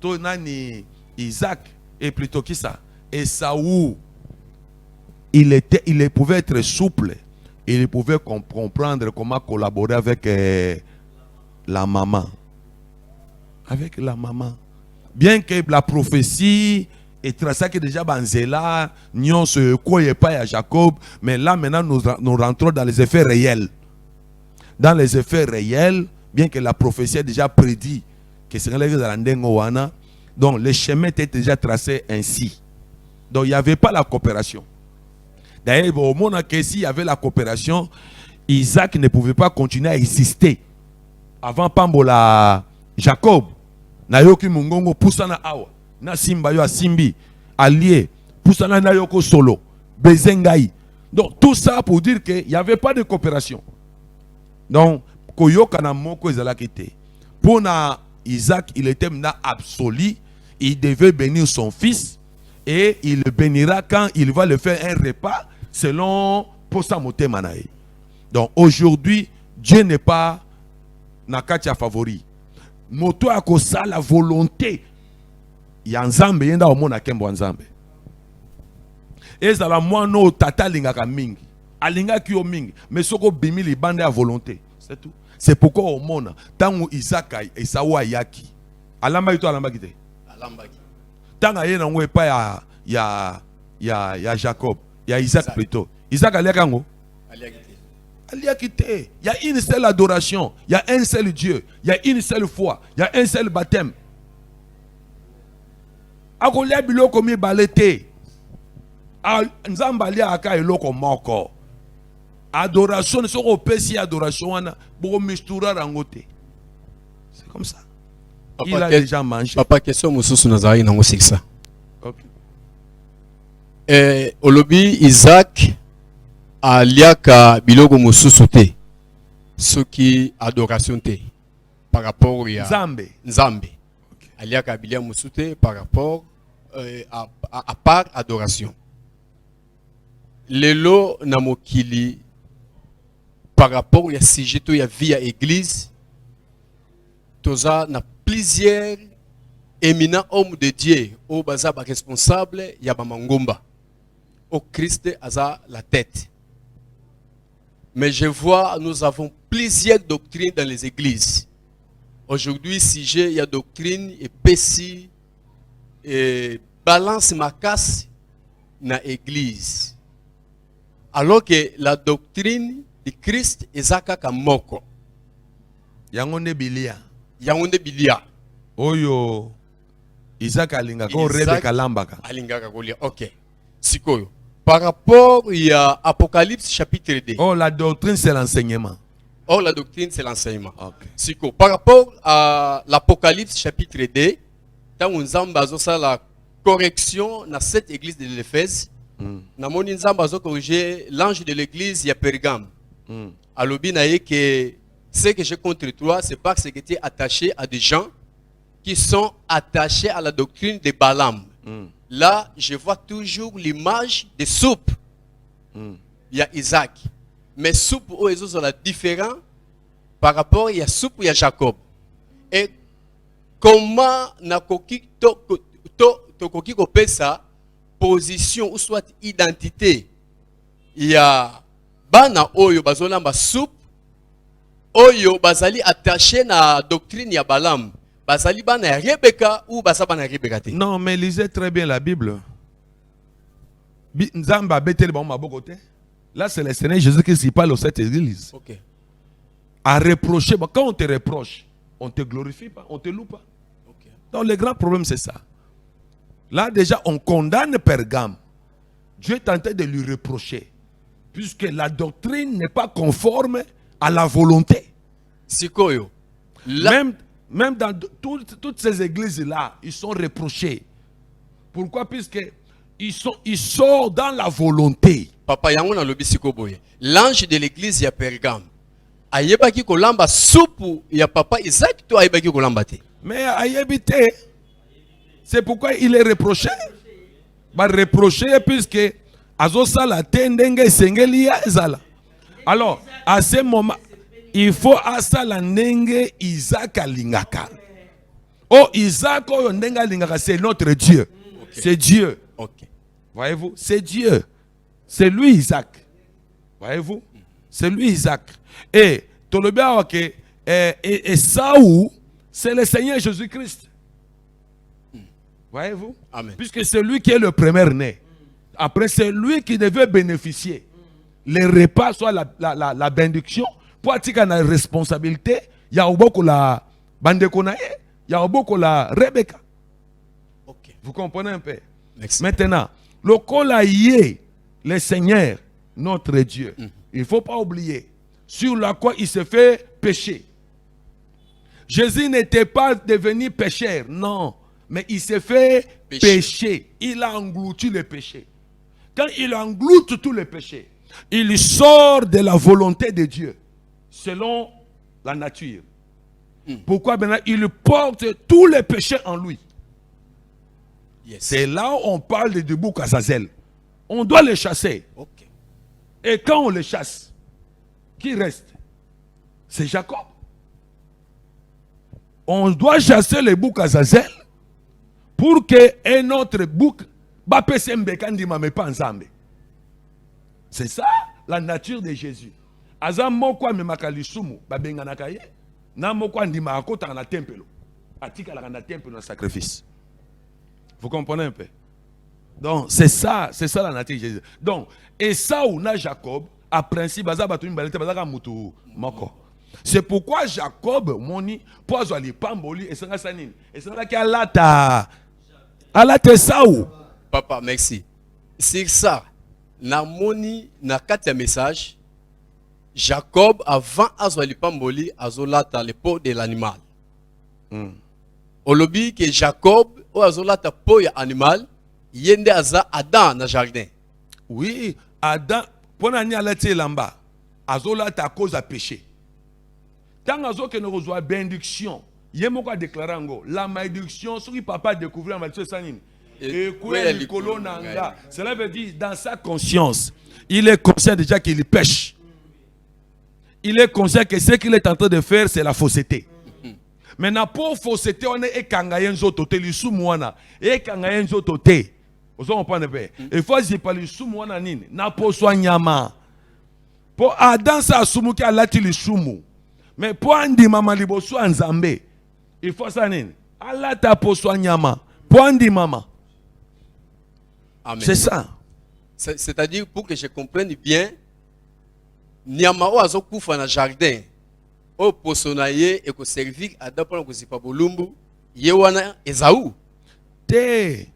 to nani Isaac et plutôt qui ça. Et Saoul, il pouvait être souple, il pouvait comprendre comment collaborer avec la maman. Avec la maman. Bien que la prophétie est tracée que déjà Banzela, Nyon se croyait pas à Jacob, mais là maintenant nous rentrons dans les effets réels. Dans les effets réels, bien que la prophétie ait déjà prédit que c'est la donc le chemin était déjà tracé ainsi. Donc il n'y avait pas la coopération. D'ailleurs, au moment où il y avait la coopération, Isaac ne pouvait pas continuer à exister. Avant Pambola Jacob, na yoki mungongo pusana awa, na simba yo asimbi, allié, pusana na yoko solo, bezengai. Donc tout ça pour dire qu'il n'y avait pas de coopération. Donc, koyoka na moko ezalaki te. Pour na Isaac, il était maintenant absolu, il devait bénir son fils et il le bénira quand il va le faire un repas selon Posa Motema nae. Donc aujourd'hui, Dieu n'est pas nakatia favori. Moto akosa la volonté ya nzambe yenda omona kembo nzambe. Ezala mwana tata lingaka mingi, alingaki yo mingi, mais soko bimi libande ya volonté, c'est tout. C'est pourquoi omona tangu Isaac et Esaü ayaki. Alamba to alamba kite. Alambaki. Tanga yena ngwe pa ya Jacob, ya Isaac plutôt. Isaac aliaka ngo. Il y a une seule adoration, il y a un seul Dieu, il y a une seule foi, il y a un seul baptême. Akolia biloko mi balete. Nzambali aka eloko moko. Adoration ne soko pesi adoration wana boko mistura rangote. C'est comme ça. Papa, il a déjà mangé. Papa, question mususu nazari nango siksa. Okay. Olobi Isaac aliaka biloko mususu te. Soki adoration te par rapport à Nzambe. Nzambe. Okay. Aliaka bilia mususu te par rapport à part adoration. Lelo na mokili par rapport à sujet to ya vie à église toza na plusieurs éminents hommes de Dieu au baza ba responsable ya ba mangomba au Christ aza la tête. Mais je vois nous avons plusieurs doctrines dans les églises. Aujourd'hui sujet ya doctrine et pessi et balance ma casse na église. Alors que la doctrine de Christ est kaka moko. Yangonde bilia. Yangonde bilia. Oyo Isaac alinga ko Rebecca lambaka. Alingaka kolia. OK. Sikoyo. Par rapport à Apocalypse chapitre 2. Oh, la doctrine c'est l'enseignement. Oh, la doctrine c'est l'enseignement. Okay. Siko. Par rapport à l'Apocalypse chapitre 2, tant on zamba ça la correction dans cette église de l'Éphèse. Namoni nzamba azo corriger l'ange de l'église ya Pergame. Alobi naye que ce que j'ai contre toi, c'est parce que tu es attaché à des gens qui sont attachés à la doctrine de Balaam. là, je vois toujours l'image de soupe. Il y a Isaac. Mais soupe, oh, ils sont différents par rapport à soupe, il y a Jacob. Et comment na koki to koki kopé sa position ou soit identité, il y a bana oyo bazolamba soupe, oyo bazali attaché na doctrine ya Balaam. Bazali bana ya Rebecca ou basa bana ya Rebecca te. Non, mais lisez très bien la Bible. Nzamba betel ba maboko te. Là, c'est le Seigneur Jésus-Christ qui parle aux sept églises. Ok. À reprocher, quand on te reproche, on te glorifie pas, on te loue pas. Ok. Donc le grand problème c'est ça. Là déjà on condamne Pergame. Dieu est en train de lui reprocher. Puisque la doctrine n'est pas conforme à la volonté. Sikoyo. Là, Même dans toutes ces églises-là, ils sont reprochés. Pourquoi? Puisque ils sortent dans la volonté. Papa yango na lobi sikoboye. L'ange de l'église ya Pergame. Ayebaki kolamba soupu ya papa Isaac to ayebaki kolamba te. Mais ayebite, c'est pourquoi il est reproché. Bah reproché puisque azosala tendenge sengeli ya ezala. Alors, à ce moment, il faut asala ndenge Isaac alingaka. Oh, Isaac oyo ndenge alingaka, c'est notre Dieu. Okay. C'est Dieu. Ok. Voyez-vous? C'est Dieu. C'est lui Isaac. Voyez-vous? C'est lui Isaac. Et Saoul, c'est le Seigneur Jésus-Christ. Voyez-vous? Amen. Puisque c'est lui qui est le premier-né. Après, c'est lui qui devait bénéficier. Les repas, soit la bénédiction, pour attirer la responsabilité, il y a beaucoup la Bandekonae, il y a beaucoup la Rebecca. Ok. Vous comprenez un peu? Merci. Maintenant, le colaïe, le Seigneur, notre Dieu, il ne faut pas oublier, sur la croix il se fait pécher. Jésus n'était pas devenu pécheur, non, mais il s'est fait pécher. Il a englouti le péché. Quand il engloute tous les péchés, il sort de la volonté de Dieu, selon la nature. Pourquoi maintenant il porte tous les péchés en lui? Yes. C'est là où on parle de Bouc Azazel. On doit les chasser. Ok. Et quand on les chasse, qui reste? C'est Jacob. On doit chasser les boucs Azazel pour que un autre bouc c'est ça la nature de Jésus. Aza moko amemaka lisumu babenganaka ye na moko andima akota na tempelo atika la na tempelo na sacrifice. Vous comprenez un peu? Donc c'est ça la nature de Jésus. Donc Esau na Jacob a principe baza batu mbalete baza ka mutu moko. C'est pourquoi Jacob moni pozo ali pamboli esanga sanini esanga ki alata Esau. Papa, merci. C'est ça. Na moni na kati ya message Jacob avant azwali pamboli azolata le peau de l'animal. Olobi que Jacob o azolata peau ya animal yende aza Adam na jardin. Oui, Adam pona ni alati lamba azolata à cause de péché. Tant azo que nous reçoit bénédiction, yemoko a déclaré ngo la malédiction sur papa découvrir la malédiction sanine. Et cela veut dire dans sa conscience, il est conscient déjà qu'il pêche. Il est conscient que ce qu'il est en train de faire, c'est la fausseté. Maintenant, pour fausseté, on est kangayenzo tote, l'issumouana, et kangayenzo tote. Vous comprenez pas? Il faut dire pas l'issumouana nini, na po soignama. Pour Adam sa sumu ki alati l'issumu. Mais pour andi mama liboso anzambe, il faut ça nini. Alata po soignama. Pour andi mama. Amen. C'est ça. C'est-à-dire, pour que je comprenne bien, Niamao azo kufa na jardin, o posonaye et ko servir à d'après ko sipa bolumbu, yewana Esaú. Te.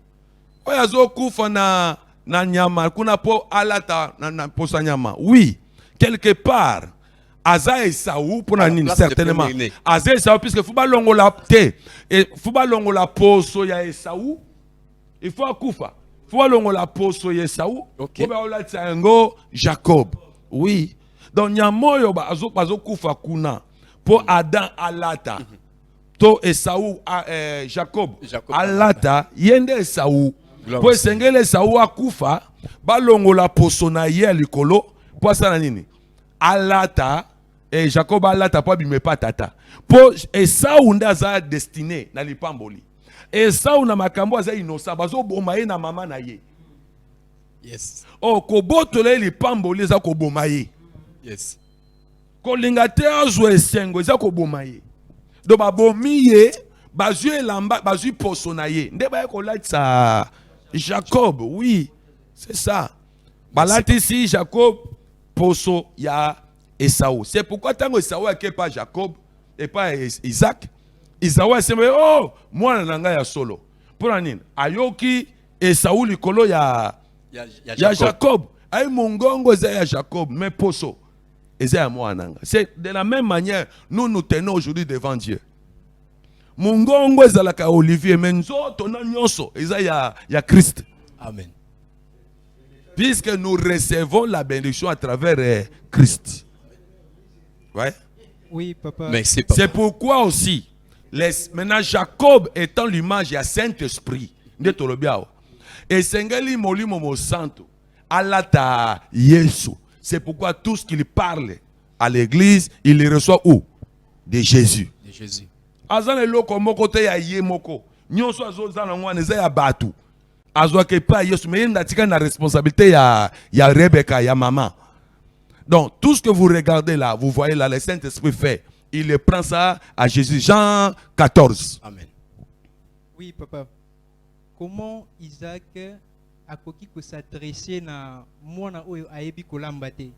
O azo kufa na nyama, kuna po alata na posa nyama. Oui, quelque part, Aza Esaú pour nani certainement. Aza Esaú puisque faut pas longo la te et faut pas longo la poso ya Esaú. Il faut akufa. Faut longo la poso ya Esaú. Okay. Faut ba olata ngo Jacob. Oui. Donc nyamoyo ba azo kufa kuna pour Adam alata. to Esaú Jacob Jacob alata yende Esaú Gloire po au esengeli Esaú akufa balongola poso na ye ya likolo po asala nini alata Jacob alata po abime pa tata po Esaú nde aza destiné na lipamboli Esaú na makambo aza innocent bazoboma ye na mama na ye. Yes. Oh, kobotola lipamboli eza koboma ye. Yes. Kolinga te azwa esengo eza koboma ye. Do babomi ye bazwi elamba bazwi poso na ye nde baye kolatisa Jacob. Oui, c'est ça. Balatisi Jacob poso ya Esaú. C'est pourquoi tant Esaú ake pas Jacob et pas Isaac, Esaú asembe oh mwana na ngai ya solo. Pona nini ayoki Esaú likolo ya Jacob. Ay mongongo eza ya Jacob mais poso eza ya mwana nanga. C'est de la même manière nous tenons aujourd'hui devant Dieu. Mongongo ezalaka Olivier mais nzoto na nyonso eza ya Christ. Amen. Puisque nous recevons la bénédiction à travers Christ. Ouais. Oui, papa. Merci, papa. C'est pourquoi aussi, maintenant Jacob étant l'image du Saint-Esprit, et Sengeli Molimo Mo Santo, Alata Yesu. C'est pourquoi tout ce qu'il parle à l'église, il les reçoit où? De Jésus. De Jésus. Azan eloko moko te ya ye moko. Nyonso azozana ngwana eza ya batu. Azwake pa Yesu mais ndatika na responsabilité ya Rebecca ya maman. Donc tout ce que vous regardez là, vous voyez là le Saint-Esprit fait. Il le prend ça à Jésus. Jean 14. Amen. Oui, papa. Comment Isaac a koki ko s'adresser na mwana oyo ayebi kolamba te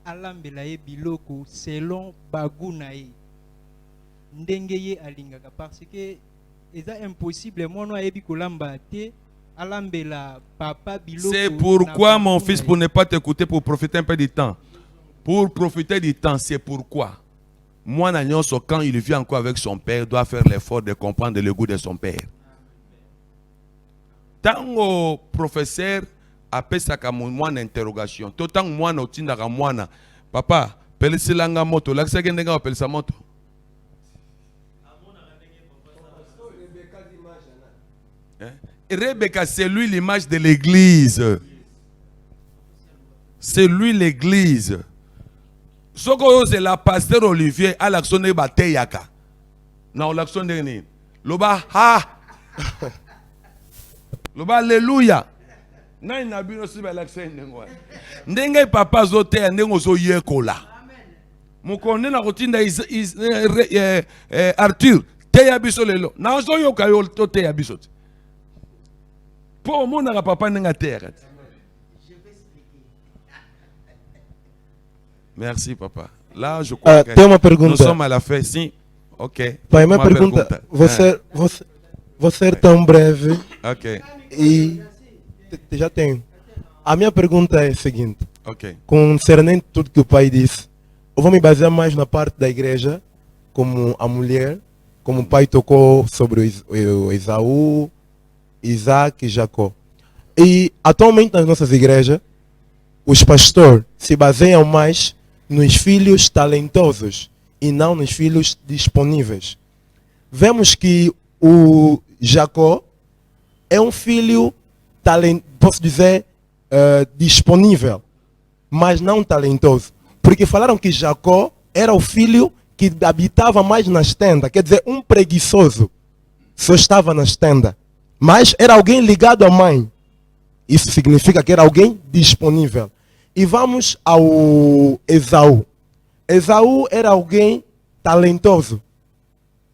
alambela ye biloko selon bagu na ye ndenge ye alingaka parce que eza impossible mwana ayebi kolamba te alambela papa biloko. C'est pourquoi mon fils, pour ne pas t'écouter, pour profiter un peu du temps. Pour profiter du temps, c'est pourquoi moi, quand il vit encore avec son père, doit faire l'effort de comprendre le goût de son père. Tant que professeur appelle ça comme une interrogation, tant que moi, papa, pelisilanga moto, là, c'est que appelle sa moto. Rebecca, c'est lui l'image de l'église. C'est lui l'église. Soko c'est la pasteur Olivier à l'action de Bateyaka. Non, l'action de ni. Loba ha. Loba alléluia. Na inabino si ba l'action ndengwa. Ndenge papa zote ndengo zo yekola. Mukone na rotinda Arthur teya biso lelo. Na zo yoka yo to teya biso. Pour mon papa ndenga teya. Merci, papa. Là, je crois que nous sommes à la fin. Si. Ok. Pai, minha pergunta, você é tão breve. Ok. E já tenho. A minha pergunta é a seguinte. Ok. Concernente tudo que o pai disse, eu vou me basear mais na parte da igreja, como a mulher, como o pai tocou sobre o Esaú, Isaac e Jacó. E atualmente nas nossas igrejas, os pastores se baseiam mais nos filhos talentosos e não nos filhos disponíveis. Vemos que o Jacó é um filho, posso dizer, disponível, mas não talentoso. Porque falaram que Jacó era o filho que habitava mais nas tendas, quer dizer, um preguiçoso só estava nas tendas, mas era alguém ligado à mãe. Isso significa que era alguém disponível. E vamos ao Esaú. Esaú era alguém talentoso.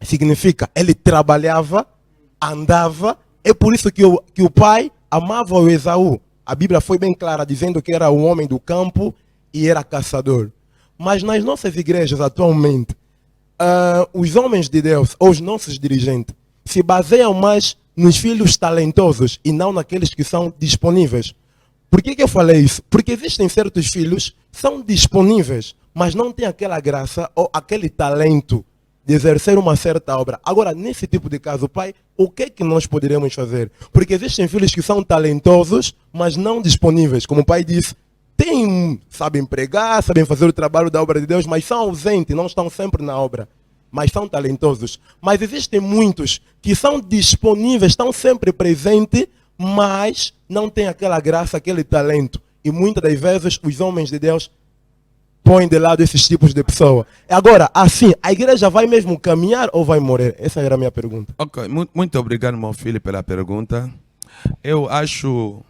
Significa, ele trabalhava, andava. É por isso que o pai amava o Esaú. A Bíblia foi bem clara, dizendo que era um homem do campo e era caçador. Mas nas nossas igrejas atualmente, os homens de Deus, ou os nossos dirigentes, se baseiam mais nos filhos talentosos e não naqueles que são disponíveis. Por que eu falei isso? Porque existem certos filhos que são disponíveis, mas não têm aquela graça ou aquele talento de exercer uma certa obra. Agora, nesse tipo de caso, pai, o que é que nós poderíamos fazer? Porque existem filhos que são talentosos, mas não disponíveis. Como o pai disse, sabem pregar, sabem fazer o trabalho da obra de Deus, mas são ausentes, não estão sempre na obra. mas são talentosos. Mas existem muitos que são disponíveis, estão sempre presentes, mas não têm aquela graça, aquele talento. E muitas das vezes os homens de Deus põem de lado esses tipos de pessoas. Agora, assim, a igreja vai mesmo caminhar ou vai morrer? Essa era a minha pergunta. Ok, muito obrigado, meu filho, pela pergunta. Eu acho,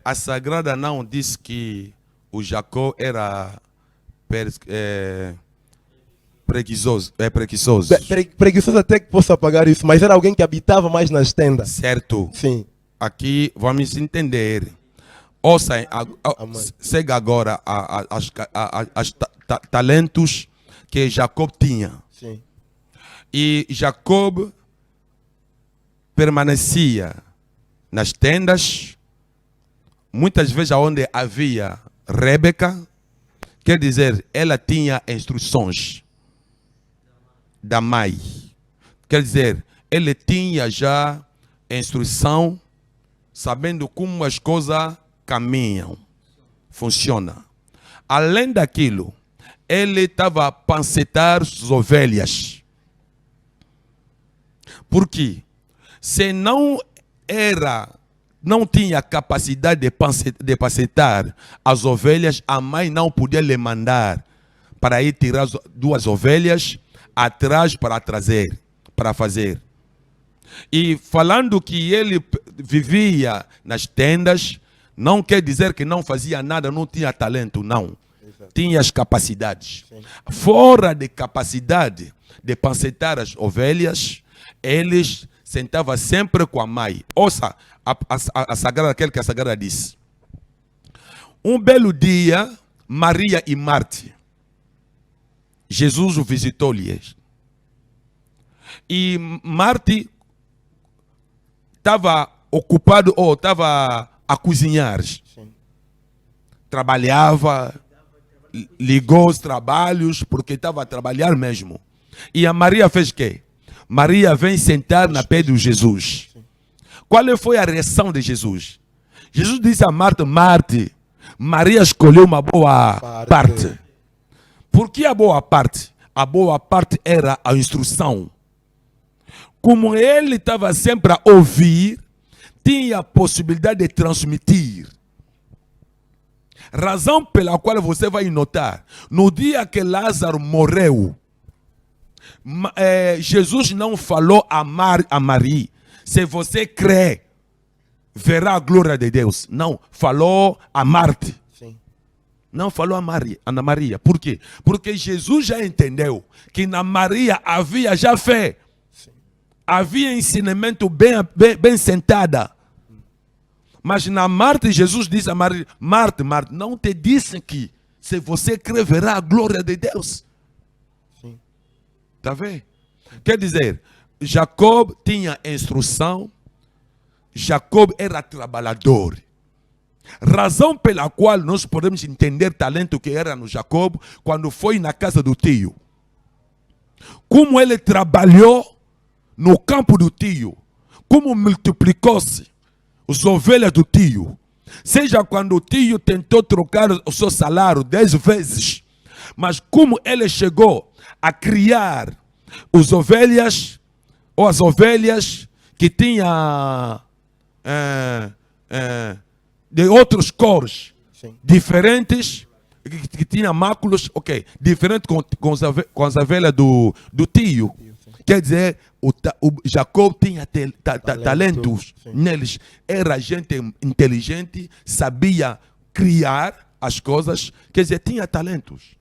a Sagrada não diz que o Jacó era preguiçoso. Preguiçoso até que possa pagar isso, mas era alguém que habitava mais nas tendas. Certo. Sim. Aqui vamos entender. Ouça, Amém. segue agora os talentos que Jacob tinha. Sim. E Jacob permanecia nas tendas, muitas vezes onde havia Rebeca, quer dizer, ela tinha instruções da mãe. Quer dizer, ele tinha já instrução, sabendo como as coisas caminham, funcionam. Além daquilo, ele estava a pancetar as ovelhas. Porque se não tinha capacidade de pancetar as ovelhas, a mãe não podia lhe mandar para ir tirar as 2 ovelhas atrás para trazer, para fazer. E falando que ele vivia nas tendas, não quer dizer que não fazia nada, não tinha talento, não. Exato. Tinha as capacidades. Sim. Fora de capacidade de pancetar as ovelhas, eles sentavam sempre com a mãe. Ouça a Sagrada, aquele que a Sagrada disse. Um belo dia, Maria e Marte, Jesus o visitou-lhes. E Marte estava ocupado ou estava a cozinhar. Sim. Trabalhava, ligou os trabalhos, porque estava a trabalhar mesmo. E a Maria fez o quê? Maria vem sentar na pé de Jesus. Qual foi a reação de Jesus? Jesus disse a Marta, Marte, Maria escolheu uma boa parte. Por que a boa parte? A boa parte era a instrução. Como ele estava sempre a ouvir, tinha a possibilidade de transmitir. Razão pela qual você vai notar, no dia que Lázaro morreu, Jesus não falou a Maria, se você crê, verá a glória de Deus. Não, falou a Marte. Sim. Não falou a Ana Maria. Por quê? Porque Jesus já entendeu que na Maria havia já fé. Sim. Havia ensinamento bem sentada. Mas na Marte, Jesus disse a Maria, Marte, não te disse que se você crer, verá a glória de Deus. Sim. Está vendo? Quer dizer, Jacob tinha instrução, Jacob era trabalhador. Razão pela qual nós podemos entender o talento que era no Jacob quando foi na casa do tio. Como ele trabalhou no campo do tio, como multiplicou-se as ovelhas do tio. Seja quando o tio tentou trocar o seu salário 10 vezes, mas como ele chegou a criar as ovelhas, ou as ovelhas que tinha de outros cores, Sim. diferentes, que tinha máculos, ok, diferente com as ovelhas do tio. Quer dizer, o Jacob tinha talentos sim. neles. Era gente inteligente, sabia criar as coisas, quer dizer, tinha talentos.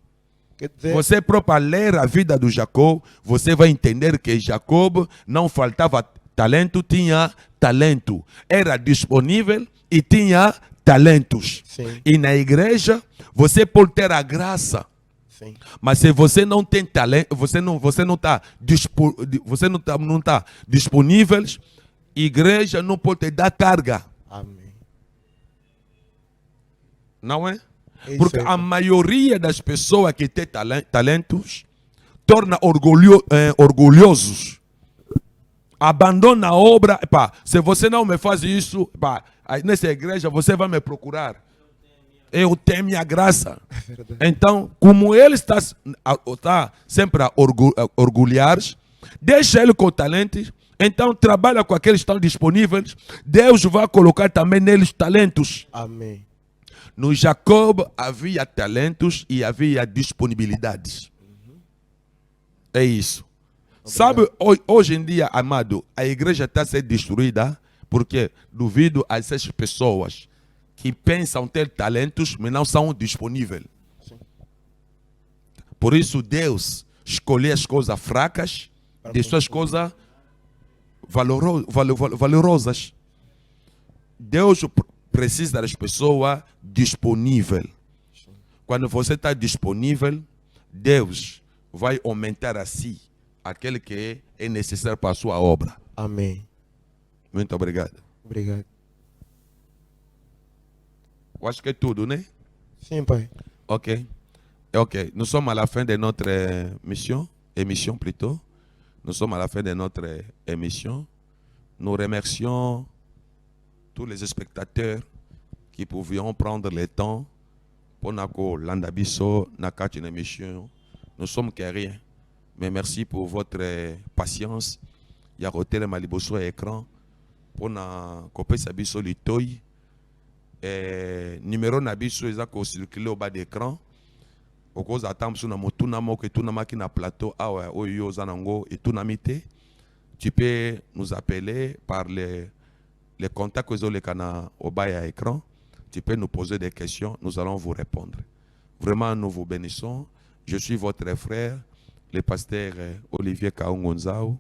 Quer dizer, Você próprio, a ler a vida do Jacob, você vai entender que Jacob não faltava talento, tinha talento. Era disponível e tinha talentos. Sim. E na igreja, você pode ter a graça. sim. Mas se você não tem talento, você não está disponível, igreja não pode te dar carga. Amém. Não é? É Porque isso aí. a maioria das pessoas que têm talentos torna orgulhosos. Abandona a obra. Epá, se você não me faz isso, epá, aí nessa igreja você vai me procurar. Eu tenho minha graça. Então, como ele está sempre a orgulhar, deixa ele com talentos. Então, trabalha com aqueles que estão disponíveis. Deus vai colocar também neles talentos. Amém. No Jacob havia talentos e havia disponibilidade. É isso. Sabe, hoje em dia, amado, a igreja está sendo destruída porque devido a essas pessoas que pensam ter talentos, mas não são disponíveis. Por isso, Deus escolhe as coisas fracas, deixou as coisas valorosas. Deus precisa das pessoas disponíveis. Quando você está disponível, Deus vai aumentar a si aquele que é necessário para a sua obra. Amém. Muito obrigado. Obrigado. Eu acho que é tudo, né? Sim, pai. Ok. Ok. Nous sommes à la fin de notre émission plutôt. Nous sommes à la fin de notre émission. Nous remercions tous les spectateurs qui pouvions prendre le temps pour nous landabiso nakati une émission. Nous sommes que rien. Mais merci pour votre patience. Il y a hôtel Maliboso écran pour na kopesa biso litoi. Numéro nabiso ezako circuler au bas d'écran. Okoza atamsu na motuna moko etuna maki na plateau awa oyo zanango etuna mite. Tu peux nous appeler par les contacts que vous avez au bas à écran. Tu peux nous poser des questions, nous allons vous répondre. Vraiment, nous vous bénissons. Je suis votre frère, le pasteur Olivier Kaungonzao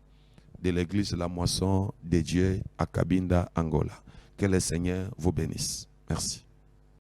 de l'église La Moisson de Dieu à Cabinda, Angola. Que le Seigneur vous bénisse. Merci.